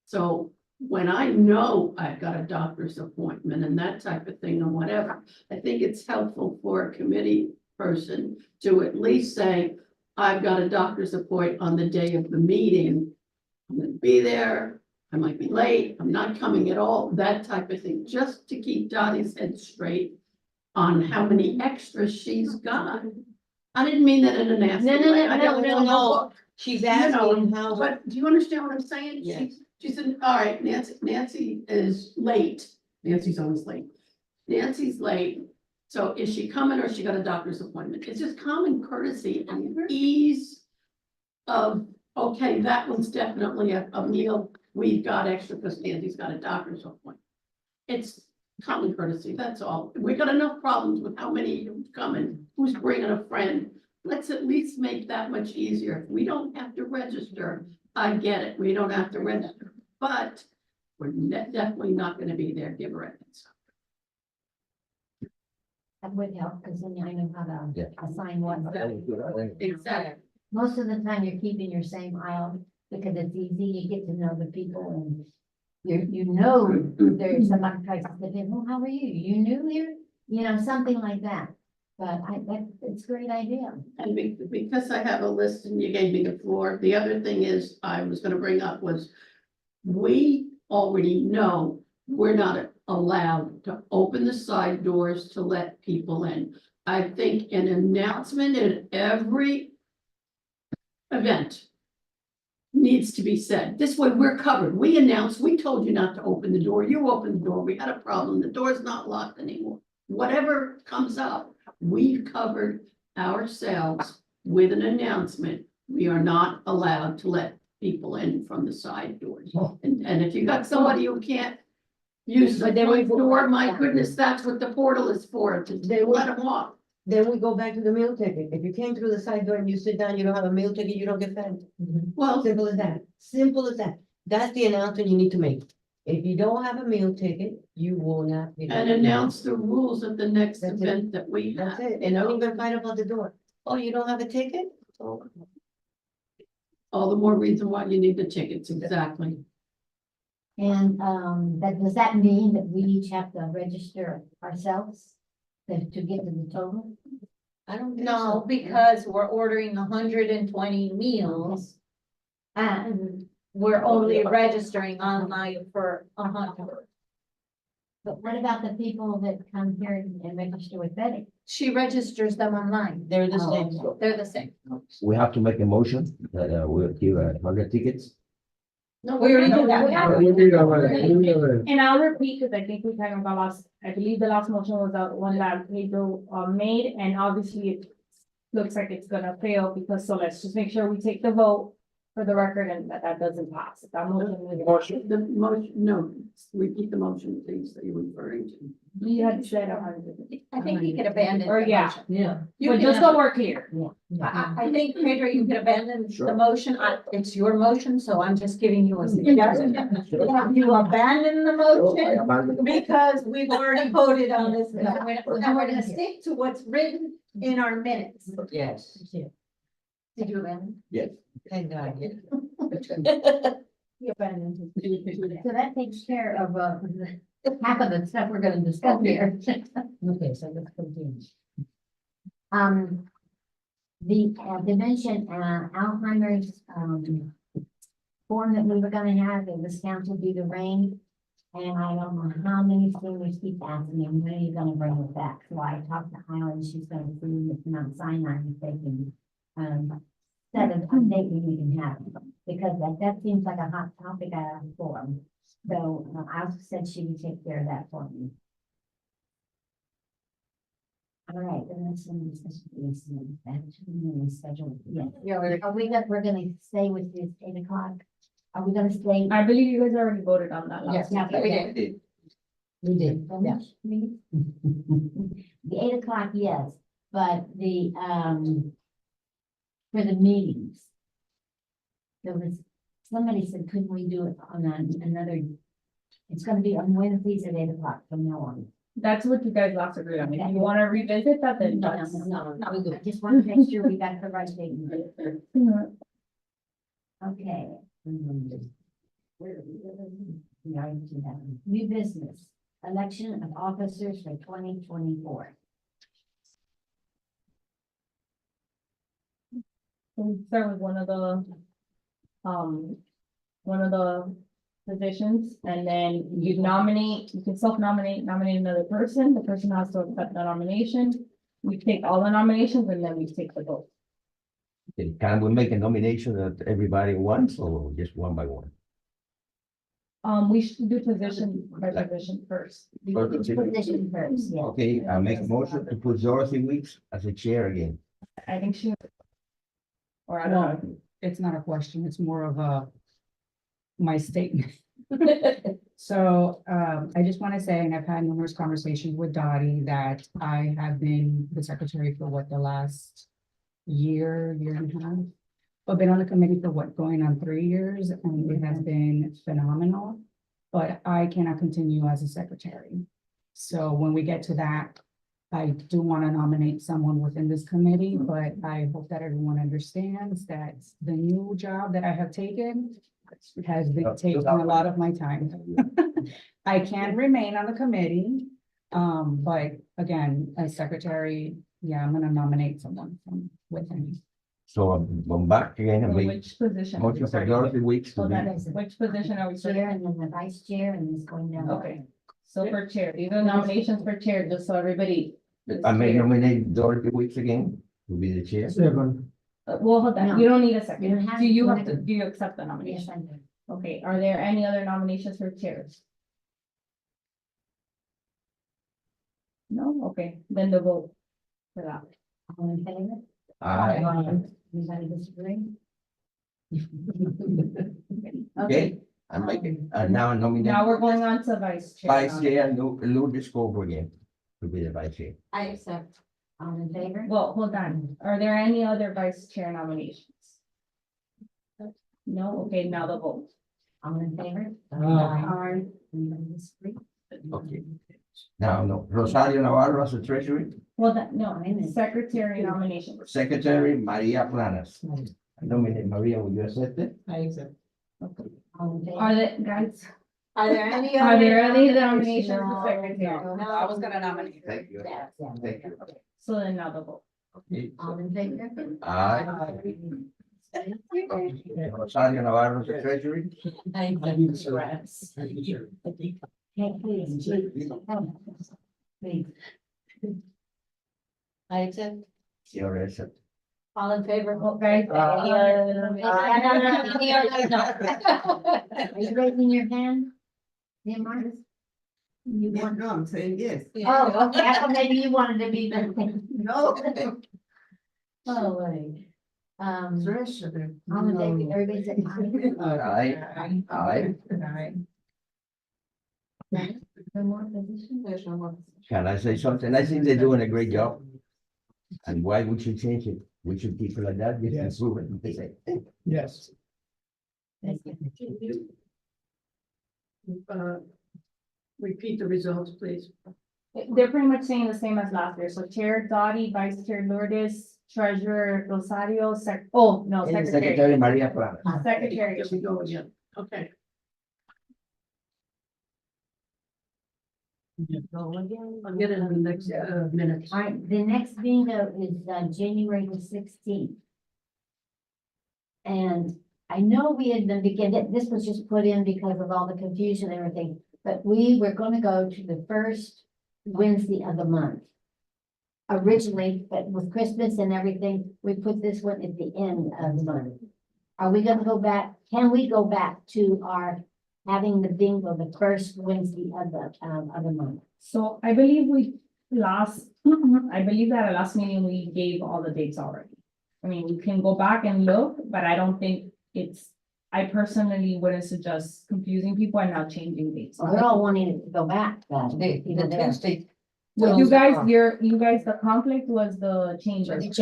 So when I know I've got a doctor's appointment and that type of thing and whatever, I think it's helpful for a committee person to at least say, I've got a doctor's appointment on the day of the meeting. I'm gonna be there, I might be late, I'm not coming at all, that type of thing, just to keep Dottie's head straight on how many extras she's got. I didn't mean that in a nasty No, no, way. no, I don't no, know. no. She's You know, asking how. But do you understand what I'm saying? Yes. She said, all right, Nancy is late. Nancy's always late. Nancy's late. So is she coming or she got a doctor's appointment? It's just common courtesy and ease of, okay, that one's definitely a meal. We've got extra because Nancy's got a doctor's appointment. It's common courtesy, that's all. We got enough problems with how many who's coming, who's bringing a friend. Let's at least make that much easier. If we don't have to register, I get it, we don't have to register, but we're definitely not gonna be there, give her a heads up. That would help, because then I know how Yeah. to assign what. Exactly. Most of the time, you're keeping your same aisle, because it's easy, you get to know the people, and you know, there's somebody tries to sit in, well, how are you? You new here? You know, something like that. But it's a great idea. And because I have a list and you gave me the floor, the other thing is I was gonna bring up was we already know we're not allowed to open the side doors to let people in. I think an announcement at every event needs to be said. This way we're covered. We announced, we told you not to open the door. You opened the door. We had a problem. The door's not locked anymore. Whatever comes up, we've covered ourselves with an announcement. We are not allowed to let people in from the side doors. And if you got somebody who can't use the But then we front go door, back my down. goodness, that's what the portal is for, to They will- let them walk. Then we go back to the meal ticket. If you came through the side door and you sit down, you don't have a meal ticket, you don't get fed. Well, Simple as that. Simple as that. That's the announcement you need to make. If you don't have a meal ticket, you will not. get and fed. announce the rules at the next That's it. event that we have. That's it. And don't even fight about the door. Oh, you don't have a ticket? Oh, All the more reason why you need the tickets, exactly. And, does that mean that we each have to register ourselves to get to the total? I don't think No, so. because we're ordering 120 meals. And we're only registering online for 100. But what about the people that come here and register with Betty? She registers them online. They're the Oh, same. okay. They're the same. We have to make a motion that we'll give 100 tickets. No, We already did that. We need a- And I'll repeat, because I think we kind of got lost, I believe the last motion was the one that Pedro made, and obviously it looks like it's gonna fail, because, so let's just make sure we take the vote for the record and that doesn't pass. That motion was. The motion, no, repeat the motion, please, that you're referring to. We had said 100. I think you could abandon. Or, the yeah. motion. Yeah. You But can just so we're clear. I think, Pedro, you could abandon the Sure. motion. It's your motion, so I'm just giving you a suggestion. You abandon the motion because we've already voted on this. Now we're gonna stick to what's written in our minutes. Yes. Did you abandon? Yes. Thank God. You abandoned. So that takes care of, half of the stuff we're gonna discuss here. Okay, so let's continue. The dementia, Alzheimer's, form that we were gonna have, and this council do the rain. And I don't know how many seniors keep asking me, when are you gonna bring it back? So I talked to Highland, she's gonna see if Mount Sinai, if they can, set a date when we can have it. Because that seems like a hot topic for them. So I also said she would take care of that for me. All right, the next one is schedule. Yeah, we're gonna stay with this 8 o'clock. Are we gonna stay? I believe you guys already voted on that last. Yeah, We did. We did. Yeah. The 8 o'clock, yes, but the, for the meetings. There was, somebody said, couldn't we do it on another, it's gonna be on Wednesdays at 8 o'clock from now on. That's what you guys last agreed on. If you wanna revisit that, then No, that's. I just want to make sure we got the right date. Okay. We already do that. New business, election of officers for 2024. We start with one of the positions, and then you nominate, you can self-nominate, nominate another person, the person has to accept the nomination. We take all the nominations and then we take the vote. Okay, can we make a nomination that everybody wants or just one by one? We should do position by position first. Position first, yeah. Okay, I make a motion to put Dorothy Weeks as a chair again. I think she. Or I don't know. No, it's not a question, it's more of my statement. So, I just want to say, and I've had numerous conversations with Dottie, that I have been the secretary for what, the last year and a half? I've been on the committee for what, going on 3 years, and it has been phenomenal. But I cannot continue as a secretary. So when we get to that, I do want to nominate someone within this committee, but I hope that everyone understands that the new job that I have taken has been taking a lot of my time. I can remain on the committee, but again, as secretary, yeah, I'm gonna nominate someone from within. So I'm back again and make Which position? motion for Dorothy Weeks to So that be. is, which position are we Chair starting? and then the vice chair and it's going down. Okay, so for chair, these are nominations for chair, just so everybody. is I may clear. nominate Dorothy Weeks again to be the chair. Second, Well, hold No. on, you don't need a You second. don't have Do you to. have to, do you accept the Yes, nomination? I do. Okay, are there any other nominations for chairs? No, okay, then the vote for that. All in favor? Aye. Anybody disagree? Okay, I'm making, now I nominate Now we're going on to vice chair. vice chair, Lourdes Cobo again to be the vice chair. I accept. All in favor? Well, hold on, are there any other vice chair nominations? No, okay, now the vote. All in favor? Aye. Anybody disagree? Okay. Now, no, Rosario Navarro as a treasury, Well, that, no, Wait a minute. secretary nomination. secretary Maria Planas. I nominate Maria, will you accept it? I accept. All in favor? Are there, guys, Are there any? are other there any nominations? nominations for secretary? No, I was gonna nominate. Thank you. Yeah, yeah. Thank you. So then now the vote. Okay, All so, in favor? aye. Rosario Navarro as a treasury, I Hey, please, please. Please. I accept. she already said. All in favor? Okay. Any other? No. Are you raising your hand? Yeah, Marcus? You want? No, I'm saying yes. Oh, okay, I thought maybe you wanted to be the. No. Oh, wait. Treasurer. All in favor, everybody said Aye. Aye. no more position? There's no more. Can I say something? I think they're doing a great job. And why would you change it? We should keep it like that, just Yes. improve it. They say, yes. Repeat the results, please. They're pretty much saying the same as last year, so chair Dottie, vice chair Lourdes, treasurer Rosario, secretary. Secretary Maria Planas. Secretary. Here we go again. Okay. I'll get it in the next minutes. All right, the next bingo is January the 16th. And I know we had been beginning, this was just put in because of all the confusion and everything, but we were gonna go to the first Wednesday of the month. Originally, but with Christmas and everything, we put this one at the end of the month. Are we gonna go back, can we go back to our having the bingo the first Wednesday of the month? So I believe I believe that at last meeting, we gave all the dates already. I mean, we can go back and look, but I don't think I personally wouldn't suggest confusing people and now changing dates. Well, they're all wanting it to go back, but. The you know, they're- Tuesday. Well, you guys, the conflict was the changes.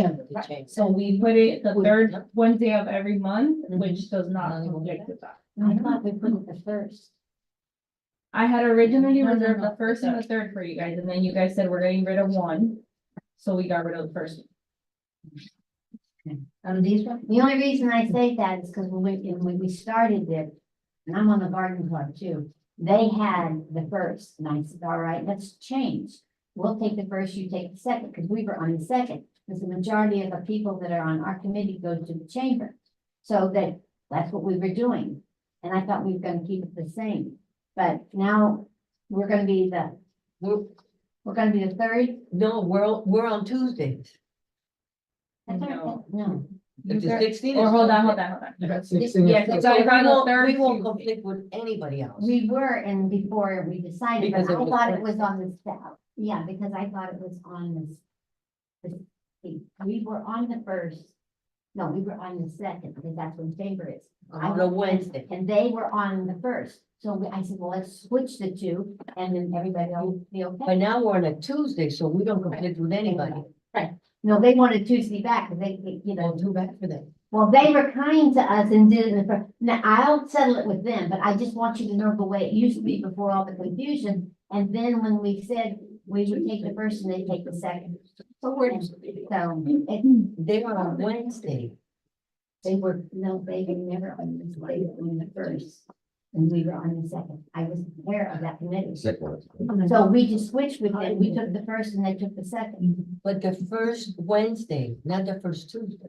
So we put it the third Wednesday of every month, which does not conflict with that. I thought we put it the first. I had originally No, no, reserved no, the first and the third for you guys, and then you guys said we're getting rid of one. So we got rid of the first. These ones, the only reason I say that is because when we started it, and I'm on the garden club too, They had the first, and I said, all right, let's change. We'll take the first, you take the second, because we were on the second, because the majority of the people that are on our committee go to the chamber. So that's what we were doing, and I thought we were gonna keep it the same, but now we're gonna be we're gonna be the third. No, we're on Tuesdays. That's all right. No, It's the 16th. Or hold on. That's Yes, 16. yes, So it's like on the we third won't Tuesday. conflict with anybody else. we were, and before we decided, but Because it I was thought it first. was on the south. Yeah, because I thought it was on we were on the first. No, we were on the second, because that's when chamber is. On a Wednesday. And they were on the first, so I said, well, let's switch the two, and then everybody will be okay. But now we're on a Tuesday, so we don't conflict with anybody. No, they wanted Tuesday back, because you know. Well, too bad for them. Well, they were kind to us and did it in the first. Now, I'll settle it with them, but I just want you to know the way it used to be before all the confusion. And then when we said we would take the first and they take the second. So They were on Wednesday. they were never on this, they were on the first. And we were on the second. I was aware of that committee. Second. So we just switched with them. We took the first and they took the second. But the first Wednesday, not the first Tuesday.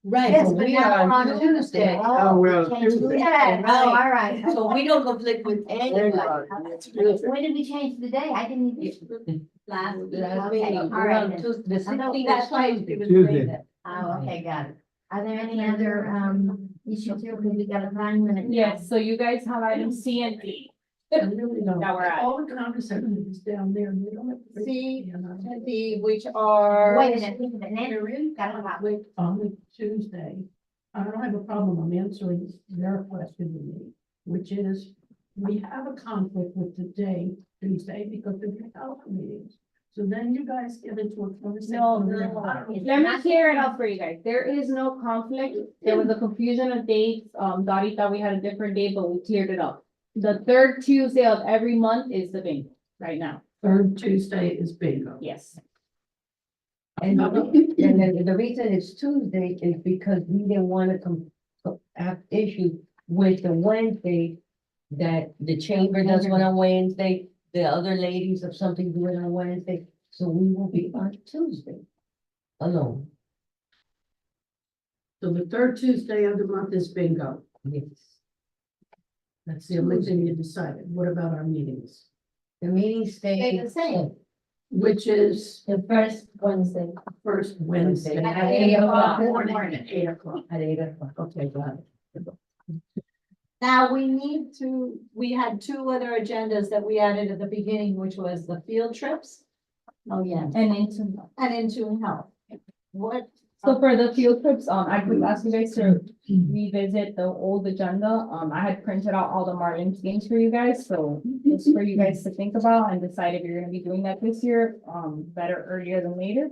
Right, Yes, but but we now are we're on on Tuesday. Oh, well, Change Tuesday. Yeah, oh, all right. So we don't conflict with anybody. When did we change the day? I didn't even. Last. Last Okay, meeting, all we're right. on then. Tuesday, the I know 16th that's is why Tuesday. Tuesday. Oh, okay, got it. Are there any other, issues here? Because we got a time limit. now. Yes, so you guys have item C and D. I really don't. That we're at. All the conversations down there. and we don't have to- C and D, which are. Wait a minute, think of it, Nancy, got it out. With, on Tuesday, I don't have a problem, I'm answering their question to me, which is, we have a conflict with the day, Tuesday, because of the health meetings. So then you guys get into a conversation. No, It's Let me not- clear it up for you guys. There is no conflict. There was a confusion of dates. Dottie thought we had a different date, but we cleared it up. The third Tuesday of every month is the bingo right now. Third Tuesday is bingo. Yes. And then the reason it's Tuesday is because we didn't want to have issues with the Wednesday that the chamber does one on Wednesday, the other ladies of something do it on Wednesday, so we will be on Tuesday alone. So the third Tuesday of the month is bingo. Yes. That's the only thing you decided. What about our meetings? The meeting Stay stays the same. Which is The first Wednesday. first Wednesday. At At 8 o'clock. Morning, 8 o'clock. at 8 o'clock. Okay, got it. Now, we had two other agendas that we added at the beginning, which was the field trips. Oh, yeah. And into, And into health. What, so for the field trips, I could ask you guys to revisit the old agenda. I had printed out all the Marlins games for you guys, so it's for you guys to think about and decide if you're gonna be doing that this year, better earlier than later.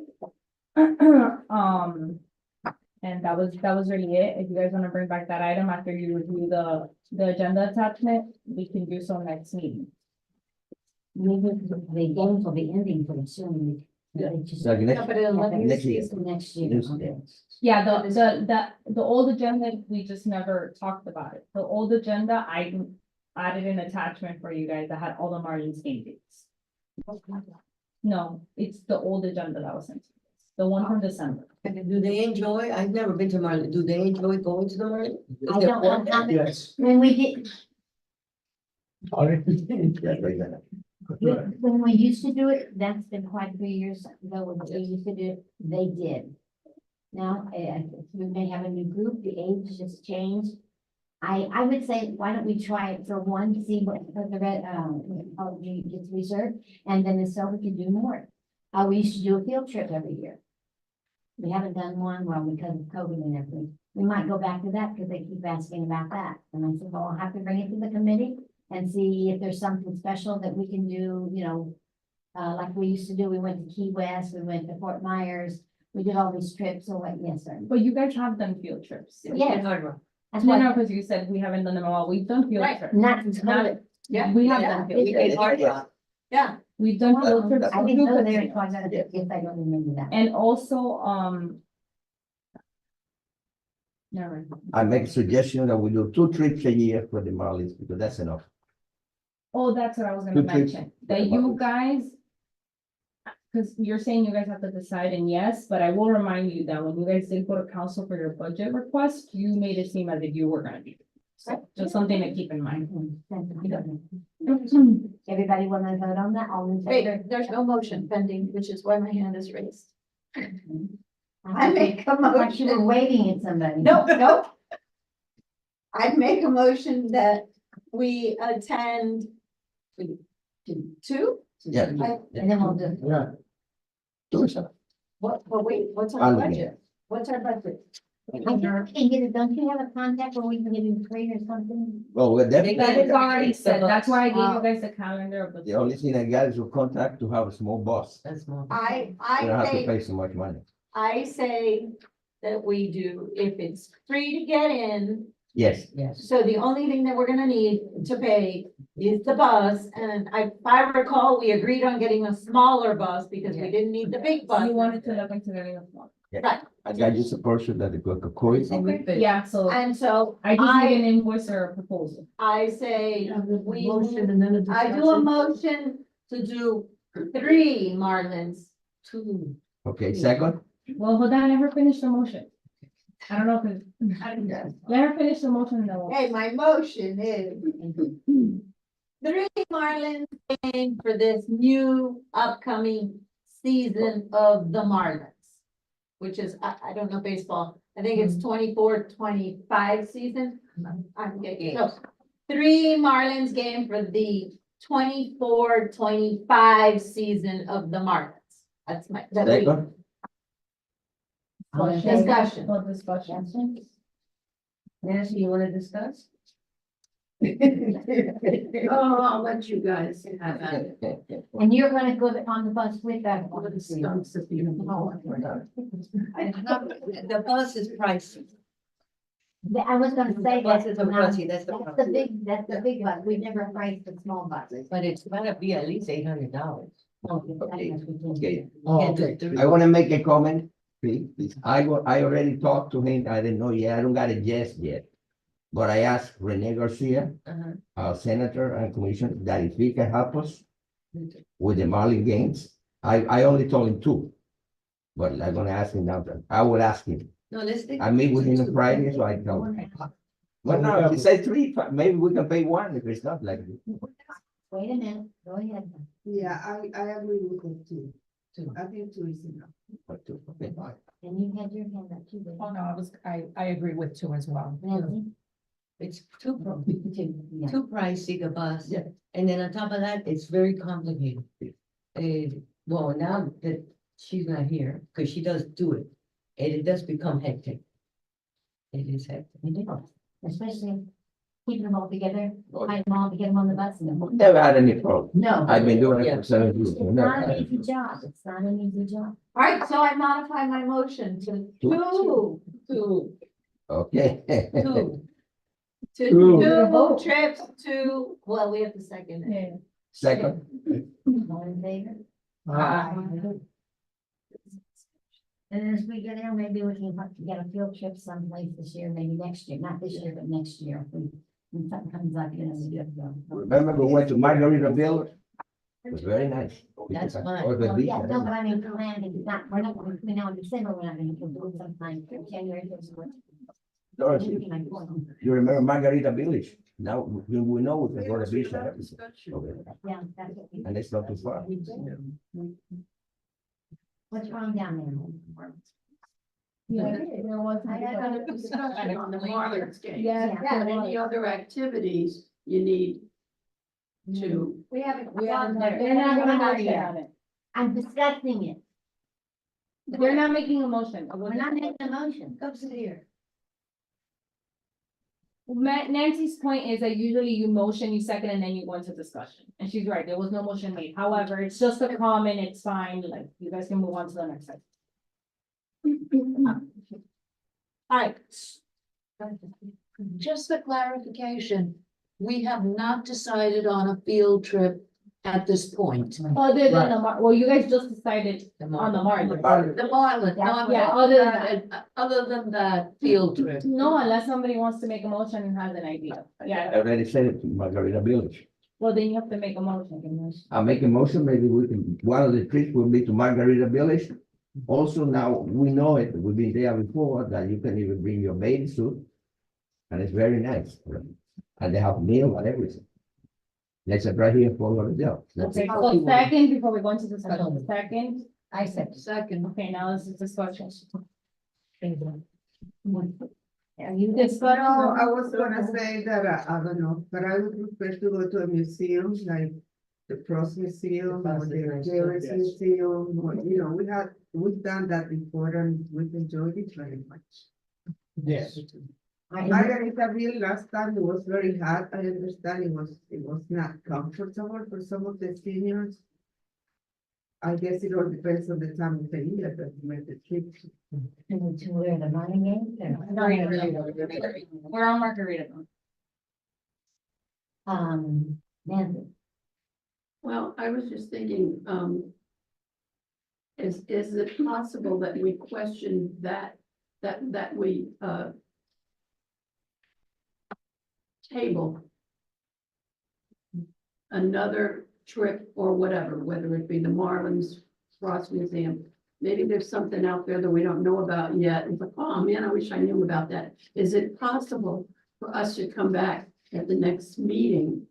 And that was really it. If you guys wanna bring back that item after you review the agenda attachment, we can do so next meeting. Maybe the games will be ending pretty soon. Yeah. They just- So no, next, but it'll let me next see. year. Next year. Next okay. year. Yeah, the old agenda, we just never talked about it. The old agenda, I added an attachment for you guys that had all the Marlins game dates. No, it's the old agenda that was sent. to you guys. The one from December. Do they enjoy, I've never been to Marlin, do they enjoy going to the Marlin? Is I there don't know one? how, Yes. when we did, Sorry. Yeah, right there. when we used to do it, that's been quite a few years ago, when we used to do it, they did. Now, we may have a new group, the age just changed. I would say, why don't we try it for one, see what the red, gets reserved, and then so we can do more. We used to do a field trip every year. We haven't done one, well, because of COVID and everything. We might go back to that, because they keep asking about that. And I said, well, I'll have to bring it to the committee and see if there's something special that we can do, like we used to do. We went to Key West, we went to Fort Myers, we did all these trips, so like, yes, sir. But you guys have done field trips. Yeah. That's No, why, no, because you said we haven't done them all. We've done field Right. trips. not since COVID. Yeah. We have Yeah. done field We trips. did Hard Rock. Yeah, We've done field trips. I didn't go there, so I gotta, if I don't remember that. And also, Never. I make a suggestion that we do 2 trips a year for the Marlins, because that's enough. Oh, that's what I was gonna Good trips. mention, that you guys. Cause you're saying you guys have to decide, and yes, but I will remind you that when you guys did go to council for your budget request, you made it seem as if you were gonna do. So just something to keep in mind. Everybody wanna vote on that, all in Wait, favor? there's no motion pending, which is why my hand is raised. I make a thought you were waiting at somebody. No. I'd make a motion that we attend two? Yeah. And then we'll do. Yeah, But wait, what's our I'll budget? What's our budget? I can get it, don't you have a contact where we can get it free or something? Well, with that, That is already said, that's why I gave you guys the calendar of the the. only thing I got is a contract to have a small bus. That's more. You don't have to pay so much money. I say that we do, if it's free to get in, Yes, Yes. so the only thing that we're gonna need to pay is the bus, and if I recall, we agreed on getting a smaller bus because we didn't need the big bus. You wanted to look into getting a phone. Right, I got just a portion that the Coca-Cola. And we pay. Yeah, so and so I just need an invoice or a proposal. I say, we, Motion and then a I do a discussion. motion to do 3 Marlins. 2. Okay, second, Well, hold on, I never finished the motion. I don't know if it's, let her finish the motion and then we'll. Hey, my motion is 3 Marlins game for this new upcoming season of the Marlins. Which is, I don't know baseball, I think it's 24-25 season. I'm getting, so 3 Marlins game for the 24-25 season of the Marlins. That's my, second, discussion. For discussion. Nancy, you wanna discuss? Oh, I'll let you guys have at it. And you're gonna go on the bus with that. All the stunts if you know. The bus is pricey. I was gonna say that. Buses are pricey, that's the problem. That's the big bus, we never priced the small buses. But it's gotta be at least $800. okay. oh, Can't do okay. 3. I wanna make a comment, please. I already talked to him, I didn't know yet, I don't got a yes yet. But I asked Rene Garcia, Uh-huh. our senator and commissioner, that if he can help us with the Marlin games. I only told him 2. But I'm gonna ask him now, I will ask him. No, let's think. I meet with him on Friday, so I tell him. Well, no, if he said 3, maybe we can pay 1 if it's not like. Wait a minute, go ahead. Yeah, I agree with it too. I think 2 is enough. Okay. And you had your hand up too. Oh, no, I agree with 2 as well. Nancy? It's too Yeah. too pricey, the bus. Yeah. And then on top of that, it's very complicated. Well, now that she's not here, because she does do it, and it does become hectic. It is hectic. We do, especially keeping them all together, hide them all to get them on the bus. Never had any problem. No. I've been doing it for 7 years. It's not an easy job, it's not an easy job. All right, so I modify my motion to 2 Okay. 2. Two. trips to, well, we have to second it. Yeah. Second, All in favor? Ah, And as we get there, maybe we can get a field trip someplace this year, maybe next year, not this year, but next year. When something comes up, you know, we get to go. remember we went to Margaritaville? It was very nice. That's fine. Or the Well, beach. yeah, no, but I mean, planning, not, we're not, between now and December, we're not gonna do it sometime, January. February. Dorothy, you remember Margarita Village? Now, we know we can go to the beach and everything. Okay. Yeah, that's what we. And it's not too far. What's wrong down there? Yeah, there was. I had a discussion on the Marlins game. Yeah. Yeah, and any other activities you need to. We haven't. They're not gonna vote on it. I'm discussing it. They're not making a motion. We're not making a motion. Come sit here. Nancy's point is that usually you motion, you second, and then you go into discussion. And she's right, there was no motion made. However, it's just a comment, it's fine, like, you guys can move on to the next slide. All right, Just for clarification, we have not decided on a field trip at this point. Other than the, well, you guys just decided The on the market. margin. The Marlin, not, Yeah, other than that field trip. No, unless somebody wants to make a motion and has an idea. I Yeah, already said it to Margarita Village. well, then you have to make a motion. I'll make a motion, maybe we can, one of the trips will be to Margarita Village. Also, now, we know it, we've been there before, that you can even bring your bathing suit. And it's very nice, and they have meal and everything. That's it right here for Lauderdale. That's Okay, it. so second, before we go into discussion, second, I said, Second, okay, now this is discussion. Are you Yes, good? but, I was gonna say that, I don't know, but I would prefer to go to a museum, like the Frost Museum or the Harris Museum, or, we've done that before and we've enjoyed it very much. Yes. Margaritaville last time it was very hot, I understand it was not comfortable for some of the seniors. I guess it all depends on the time of the year that you make the trip. To where the money is? We're on Margarita. Nancy. Well, I was just thinking, is it possible that we question that we, table another trip or whatever, whether it be the Marlins, Frost Museum. Maybe there's something out there that we don't know about yet. It's like, oh man, I wish I knew about that. Is it possible for us to come back at the next meeting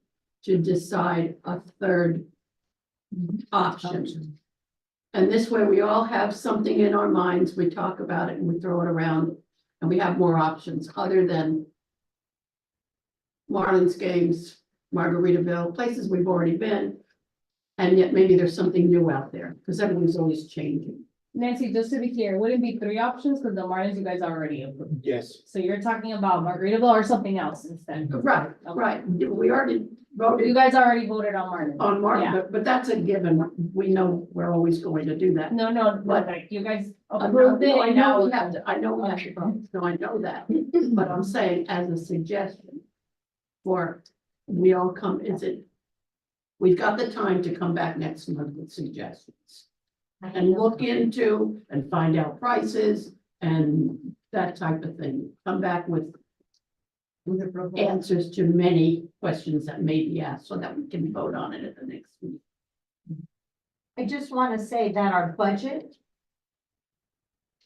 to decide a third option? And this way we all have something in our minds, we talk about it and we throw it around and we have more options other than Marlins games, Margaritaville, places we've already been. And yet maybe there's something new out there because everything's always changing. Nancy, just to be clear, would it be 3 options? Because the Martins you guys already approved. Yes. So you're talking about Margaritaville or something else instead? Right, right. We already You voted guys already voted on Martin. on Martin, Yeah. but that's a given. We know we're always going to do that. No, But- like you guys I approved it know and now. we have to, I know we have to vote, so I know that, but I'm saying as a suggestion. For, we all come, we've got the time to come back next month with suggestions. And look into and find out prices and that type of thing. Come back with answers to many questions that may be asked so that we can vote on it at the next meeting. I just want to say that our budget,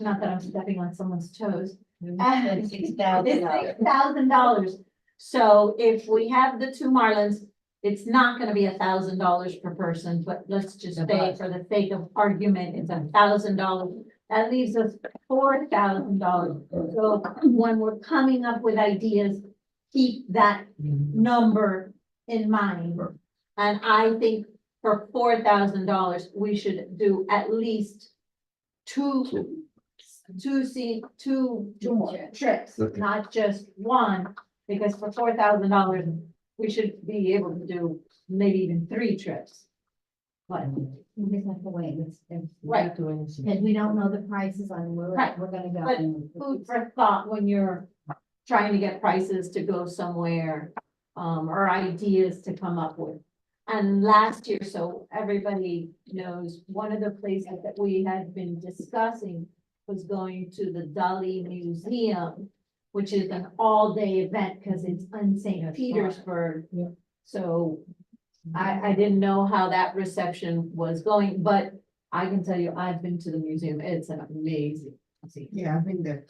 not that I'm stepping on someone's toes, $6,000. is $6,000. So if we have the 2 Marlins, it's not gonna be $1,000 per person, but let's just say for the sake of argument, it's $1,000. That leaves us $4,000. So when we're coming up with ideas, keep that number in mind. And I think for $4,000, we should do at least two trips, Okay. not just one. Because for $4,000, we should be able to do maybe even 3 trips. But, We just have to wait, right, because we don't know the prices on where Right. we're gonna go. but food for thought when you're trying to get prices to go somewhere, or ideas to come up with. And last year, so everybody knows, one of the places that we had been discussing was going to the Dali Museum, which is an all-day event because it's in St. Petersburg. So I didn't know how that reception was going, but I can tell you, I've been to the museum. It's an amazing. Yeah, I think that.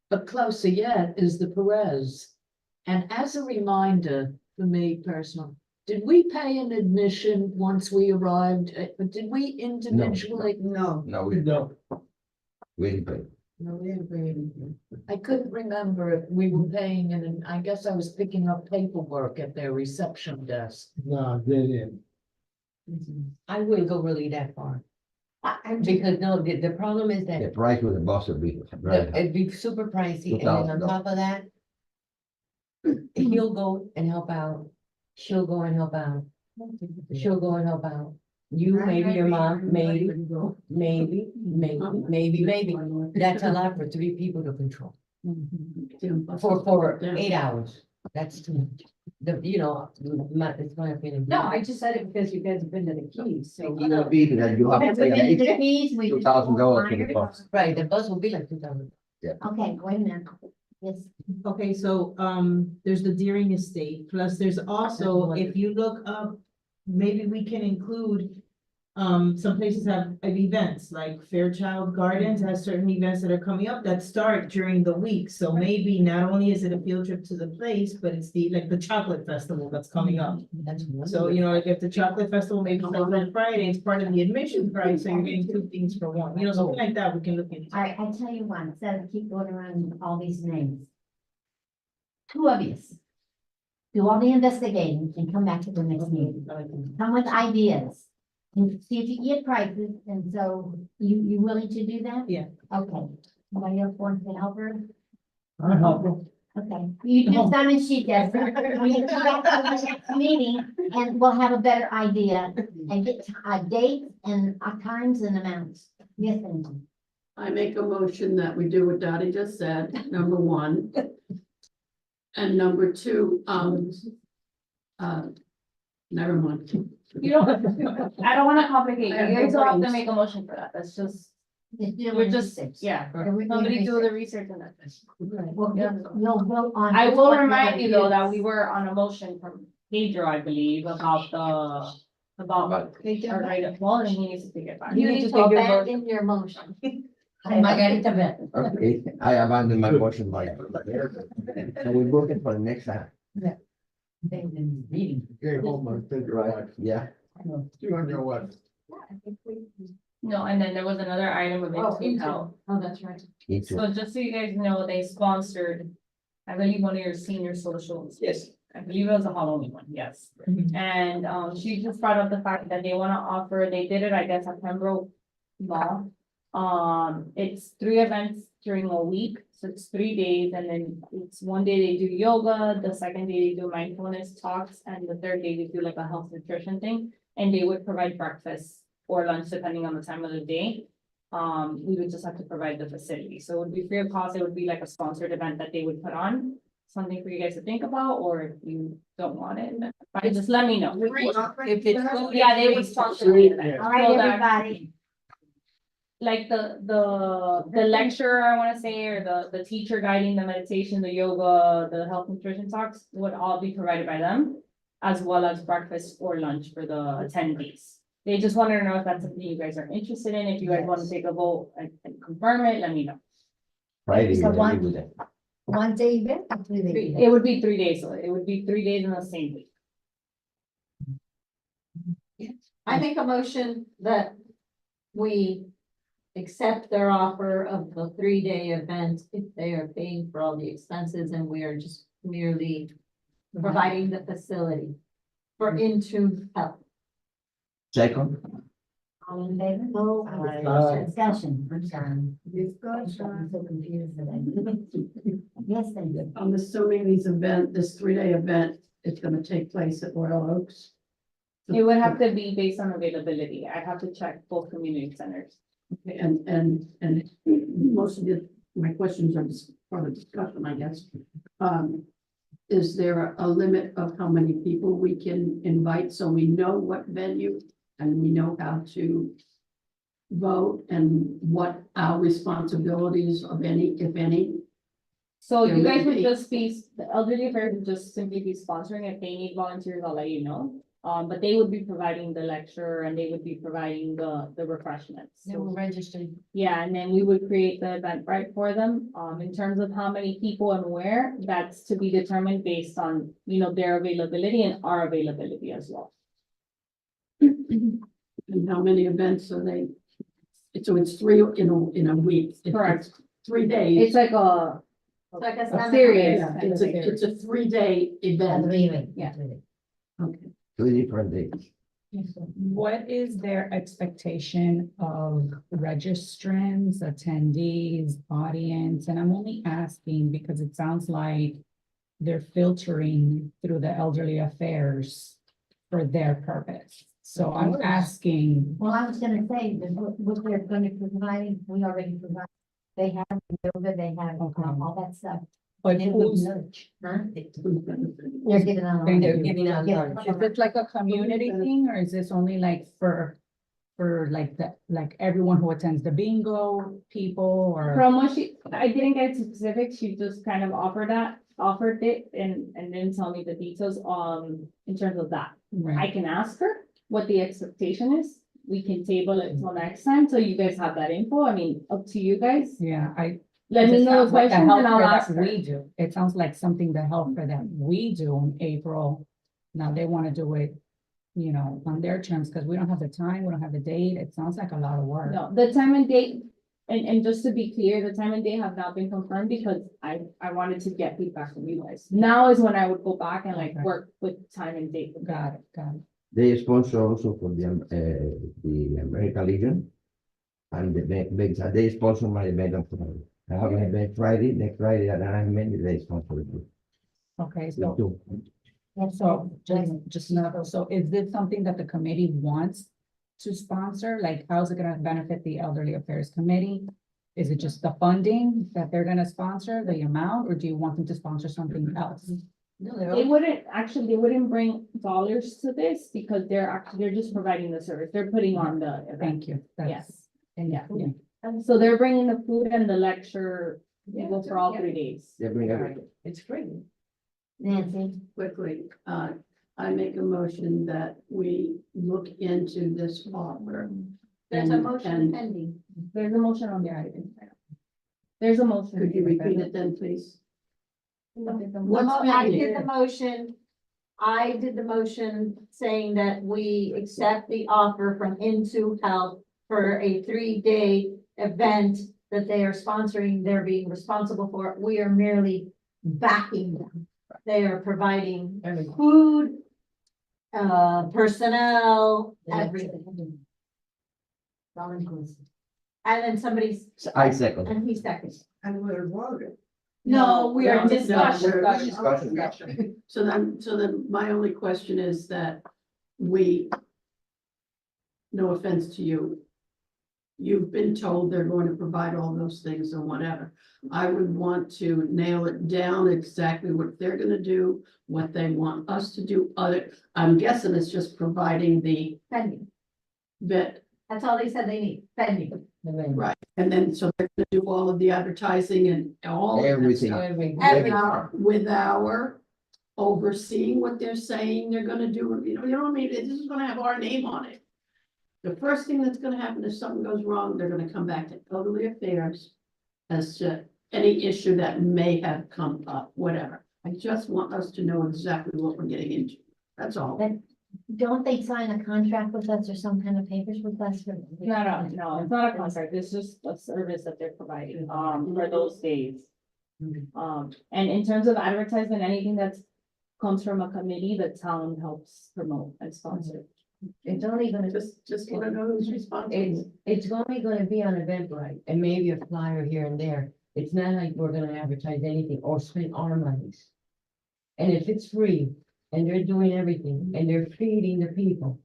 but closer yet is the Perez. And as a reminder, for me personally, did we pay an admission once we arrived? Did we individually? No, No, we didn't pay. no, we didn't pay anything. I couldn't remember if we were paying it, and I guess I was picking up paperwork at their reception desk. No, they didn't. I wouldn't go really that far, I'm because no, the problem is The that price of the bus would be very high. it'd be super pricey, and then on $2,000. top of that, he'll go and help out, she'll go and help out, she'll go and help out. You, maybe your mom, maybe, that's a lot for 3 people to control, for 8 hours. That's too much. It's my opinion. No, I just said it because you guys have been to the Keys, so. It will be that you have to pay The an fees, we. $2,000 to the bus. Right, the bus will be like 2,000. Okay, wait a minute. Yes, Okay, so, there's the Deering Estate, plus there's also, if you look up, maybe we can include. Some places have events, like Fairchild Gardens has certain events that are coming up that start during the week. So maybe not only is it a field trip to the place, but it's like the chocolate festival that's coming up. That's So, you know, like if the chocolate festival maybe starts on Friday, it's part of the admission price, so you're getting two things for one, you know, something like that, we can look into. all right, I tell you what, instead of keep going around all these names. Two of you. Do all the investigating and come back to the next meeting. Come with ideas. And see if you can get prices, and so you willing to do that? Yeah. Okay, somebody else wants to help her? I help them. Okay, you do some and she does. We can come back to the next meeting and we'll have a better idea and get dates and times and amounts. Yes, Angie. I make a motion that we do what Dottie just said, number one. And number two, never mind. You don't, I don't wanna complicate, I have you guys no don't have to brains. make a motion for that, that's just, Just do we're it just, in 6. yeah. We're Somebody doing do the research on that. We'll, Yeah. we'll vote on. I will what remind you though that is. we were on a motion from Pedro, I believe, about about. Our right of, well, and he needs to take it back. You need to abandon your motion. Margarita Beth. Okay, I abandon my motion by. So we book it for the next time. Okay, home, I'll take your wife. Yeah. You and your wife. No, and then there was another item of intake health. Oh, that's right. It's So just so you guys know, they sponsored, I believe, one of your senior socials. Yes. I believe it was a Halloween one, yes. And, she just brought up the fact that they wanna offer, they did it, I guess, at Pembroke Mall. It's 3 events during a week, so it's 3 days, and then it's one day they do yoga, the second day they do mindfulness talks, and the third day they do like a health nutrition thing. And they would provide breakfast or lunch depending on the time of the day. We would just have to provide the facility, so it would be free of cost, it would be like a sponsored event that they would put on. Something for you guys to think about, or if you don't want it, fine, just let me know. If it's food. Yeah, they would sponsor the event. All right, So that- everybody. Like the lecturer, I wanna say, or the teacher guiding the meditation, the yoga, the health nutrition talks would all be provided by them. As well as breakfast or lunch for the attendees. They just wanted to know if that's something you guys are interested in, if you guys wanna take a vote and confirm it, let me know. Friday, So let me do that. One day event or 3 days? It would be 3 days, so it would be 3 days in the same week. I make a motion that we accept their offer of the 3-day event if they are paying for all the expenses and we are just merely providing the facility for Into Health. Second, All in favor? No. Aye. Discussion, I'm sorry. I'm Discussion. so confused today. Yes, thank you. I'm assuming this 3-day event is gonna take place at Royal Oaks. It would have to be based on availability. I'd have to check both community centers. Okay, and most of my questions are just part of the discussion, I guess. Is there a limit of how many people we can invite, so we know what venue and we know how to vote and what our responsibilities of any, if any? So you Yeah, guys would maybe. just be, the elderly affairs would just simply be sponsoring. If they need volunteers, I'll let you know. But they would be providing the lecture and they would be providing the refreshments. They will So, register. yeah, and then we would create the event right for them. In terms of how many people and where, that's to be determined based on, you know, their availability and our availability as well. And how many events are they? So it's 3 in a week. It's Correct. 3 days. It's like a Like a series. Yeah, it's a 3-day event. Yeah. Okay. 2 different days. What is their expectation of registrants, attendees, audience? And I'm only asking because it sounds like they're filtering through the elderly affairs for their purpose. So I'm asking, Well, I was gonna say, that what they're gonna provide, we already provide. They have yoga, they have all that stuff. But They who's, would nudge, huh? They're giving out. They're giving out Yeah. lunch. is this like a community thing, or is this only like for like the, like everyone who attends the bingo people, or? From what I didn't get to specifics, she just kind of offered it and didn't tell me the details, in terms of that. Right. I can ask her what the expectation is. We can table it till next time, so you guys have that info. I mean, up to you guys. Yeah, Let me it know sounds the like questions and I'll healthcare ask that her. We do, it sounds like something the healthcare that we do in April. Now they wanna do it, you know, on their terms, because we don't have the time, we don't have the date, it sounds like a lot of work. No, the time and date, and just to be clear, the time and date have not been confirmed because I wanted to get feedback from you guys. Now is when I would go back and like Okay. work with time and date. Got it, got it. They sponsor also for the American Legion. And they sponsor my event on Friday. I have an event Friday, next Friday, and I have many days sponsor it. Okay, Me so, too. so just know, so is this something that the committee wants to sponsor? Like, how's it gonna benefit the Elderly Affairs Committee? Is it just the funding that they're gonna sponsor, the amount, or do you want them to sponsor something else? They wouldn't bring dollars to this because they're just providing the service. They're putting on the event. Thank you. That's- Yes, and yeah. Yeah. So they're bringing the food and the lecture, people for all 3 days. They bring everything. It's free. Nancy, Quickly, I make a motion that we look into this offer. There's a And- motion and- pending. There's a motion on the item. There's a motion. Could you repeat it then, please? What's I did the motion. I did the motion saying that we accept the offer from Into Health for a 3-day event that they are sponsoring, they're being responsible for. We are merely backing them. They are providing food, personnel, everything. all inclusive. And then somebody's, I second. and he seconds. And we're voting. No, we are No, discussion. Discussion. So then my only question is that we, no offense to you, you've been told they're going to provide all those things or whatever. I would want to nail it down exactly what they're gonna do, what they want us to do. I'm guessing it's just providing the Pending. vet, That's all they said they need, pending. right? And then, so they're gonna do all of the advertising and all of that Everything. stuff. Everything. With our overseeing what they're saying they're gonna do, you know what I mean? This is gonna have our name on it. The first thing that's gonna happen if something goes wrong, they're gonna come back to Elderly Affairs as to any issue that may have come up, whatever. I just want us to know exactly what we're getting into. That's all. Don't they sign a contract with us or some kind of papers with us? No, it's not a contract. It's just a service that they're providing, for those days. And in terms of advertisement, anything that's comes from a committee, the town helps promote and sponsor. It's only gonna, Just wanna know who's responsible. it's only gonna be on Eventbrite and maybe a flyer here and there. It's not like we're gonna advertise anything or spend our monies. And if it's free and they're doing everything and they're feeding the people,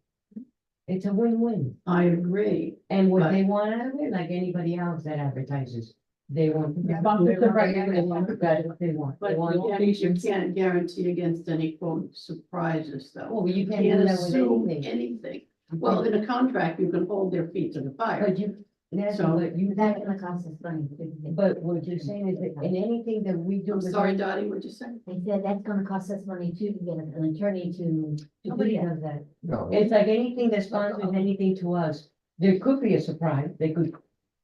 it's a win-win. I agree. And what But- they want out of it, like anybody else that advertises, they want. Sponsorship right now. They want what they want. They But want you can't guarantee against any quote surprises though. Oh, you can't You do can't that with assume anything. anything. Well, in a contract, you can hold their feet to the fire. But you, that's So- what you, That's gonna cost us money. but what you're saying is that in anything that we do. I'm with- sorry, Dottie, what'd you say? They said that's gonna cost us money too, to get an attorney to. Nobody does that. No. It's like anything that sponsors anything to us, there could be a surprise, they could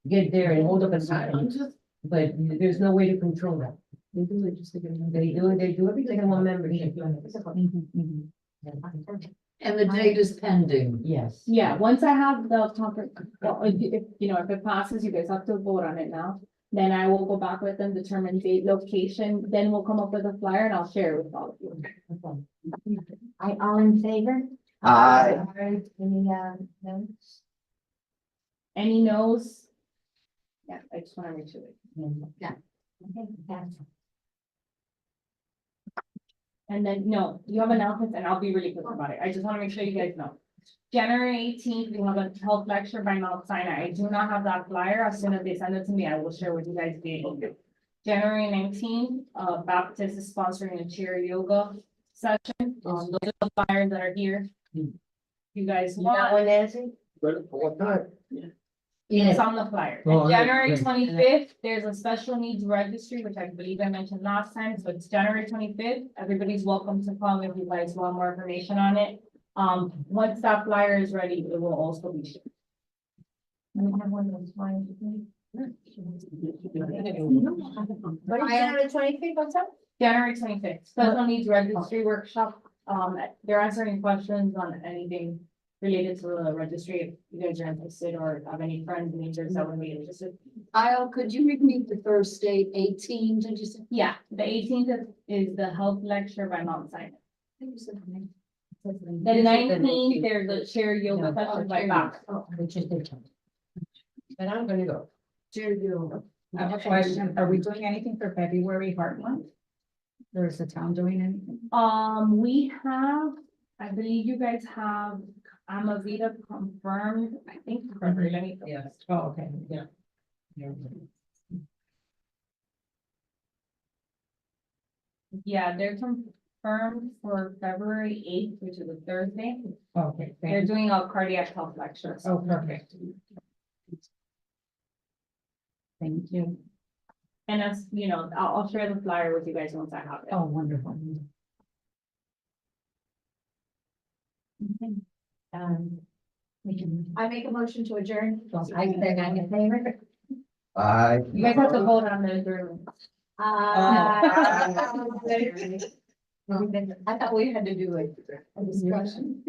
get there and hold up a I'm sign, just, but there's no way to control that. They do it just to get. They do it because they want membership. And the date is pending. Yes. Yeah, once I have the conference, if, if it passes, you guys have to vote on it now. Then I will go back with them, determine date, location, then we'll come up with a flyer and I'll share it with all of you. I, all in favor? Aye. Any, notes? Any no's? Yeah, I just wanna make sure. Yeah. Okay, pass. And then, no, you have announcements and I'll be really quick about it. I just wanna make sure you guys know. January 18th, we have a health lecture by Mount Sinai. I do not have that flyer. As soon as they send it to me, I will share with you guys via email. January 19th, Baptist is sponsoring a chair yoga session. Those are the flyers that are here. You guys You got want, one, Nancy? What time? it's on the flyer. Oh, And yeah, January yeah. 25th, there's a special needs registry, which I believe I mentioned last time, so it's January 25th. Everybody's welcome to come if you guys want more information on it. Once that flyer is ready, it will also be shared. Can we have one of those flyers with me? What is January 25th, what's up? January 25th, special needs registry workshop. They're answering questions on anything related to the registry. If you guys are interested or have any friends, neighbors that would be interested. Kyle, could you repeat the first date, 18, did you say? Yeah, the 18th is the health lecture by Mount Sinai. The 19th, there's a chair yoga session by Fox. Which is the time. But I'm gonna go. I have a question. Are we doing anything for February Heart Month? Or is the town doing anything? We have, I believe you guys have, Amavita confirmed, I think, let me. Yes. Oh, okay, yeah. Yeah, they're confirmed for February 8th, which is a Thursday. Okay, They're thank you. doing a cardiac health lecture. Oh, perfect. Thank you. And as, you know, I'll share the flyer with you guys once I have it. Oh, wonderful. I make a motion to adjourn. I say I'm in favor. I. You guys have to hold on to the room. I thought we had to do a discussion.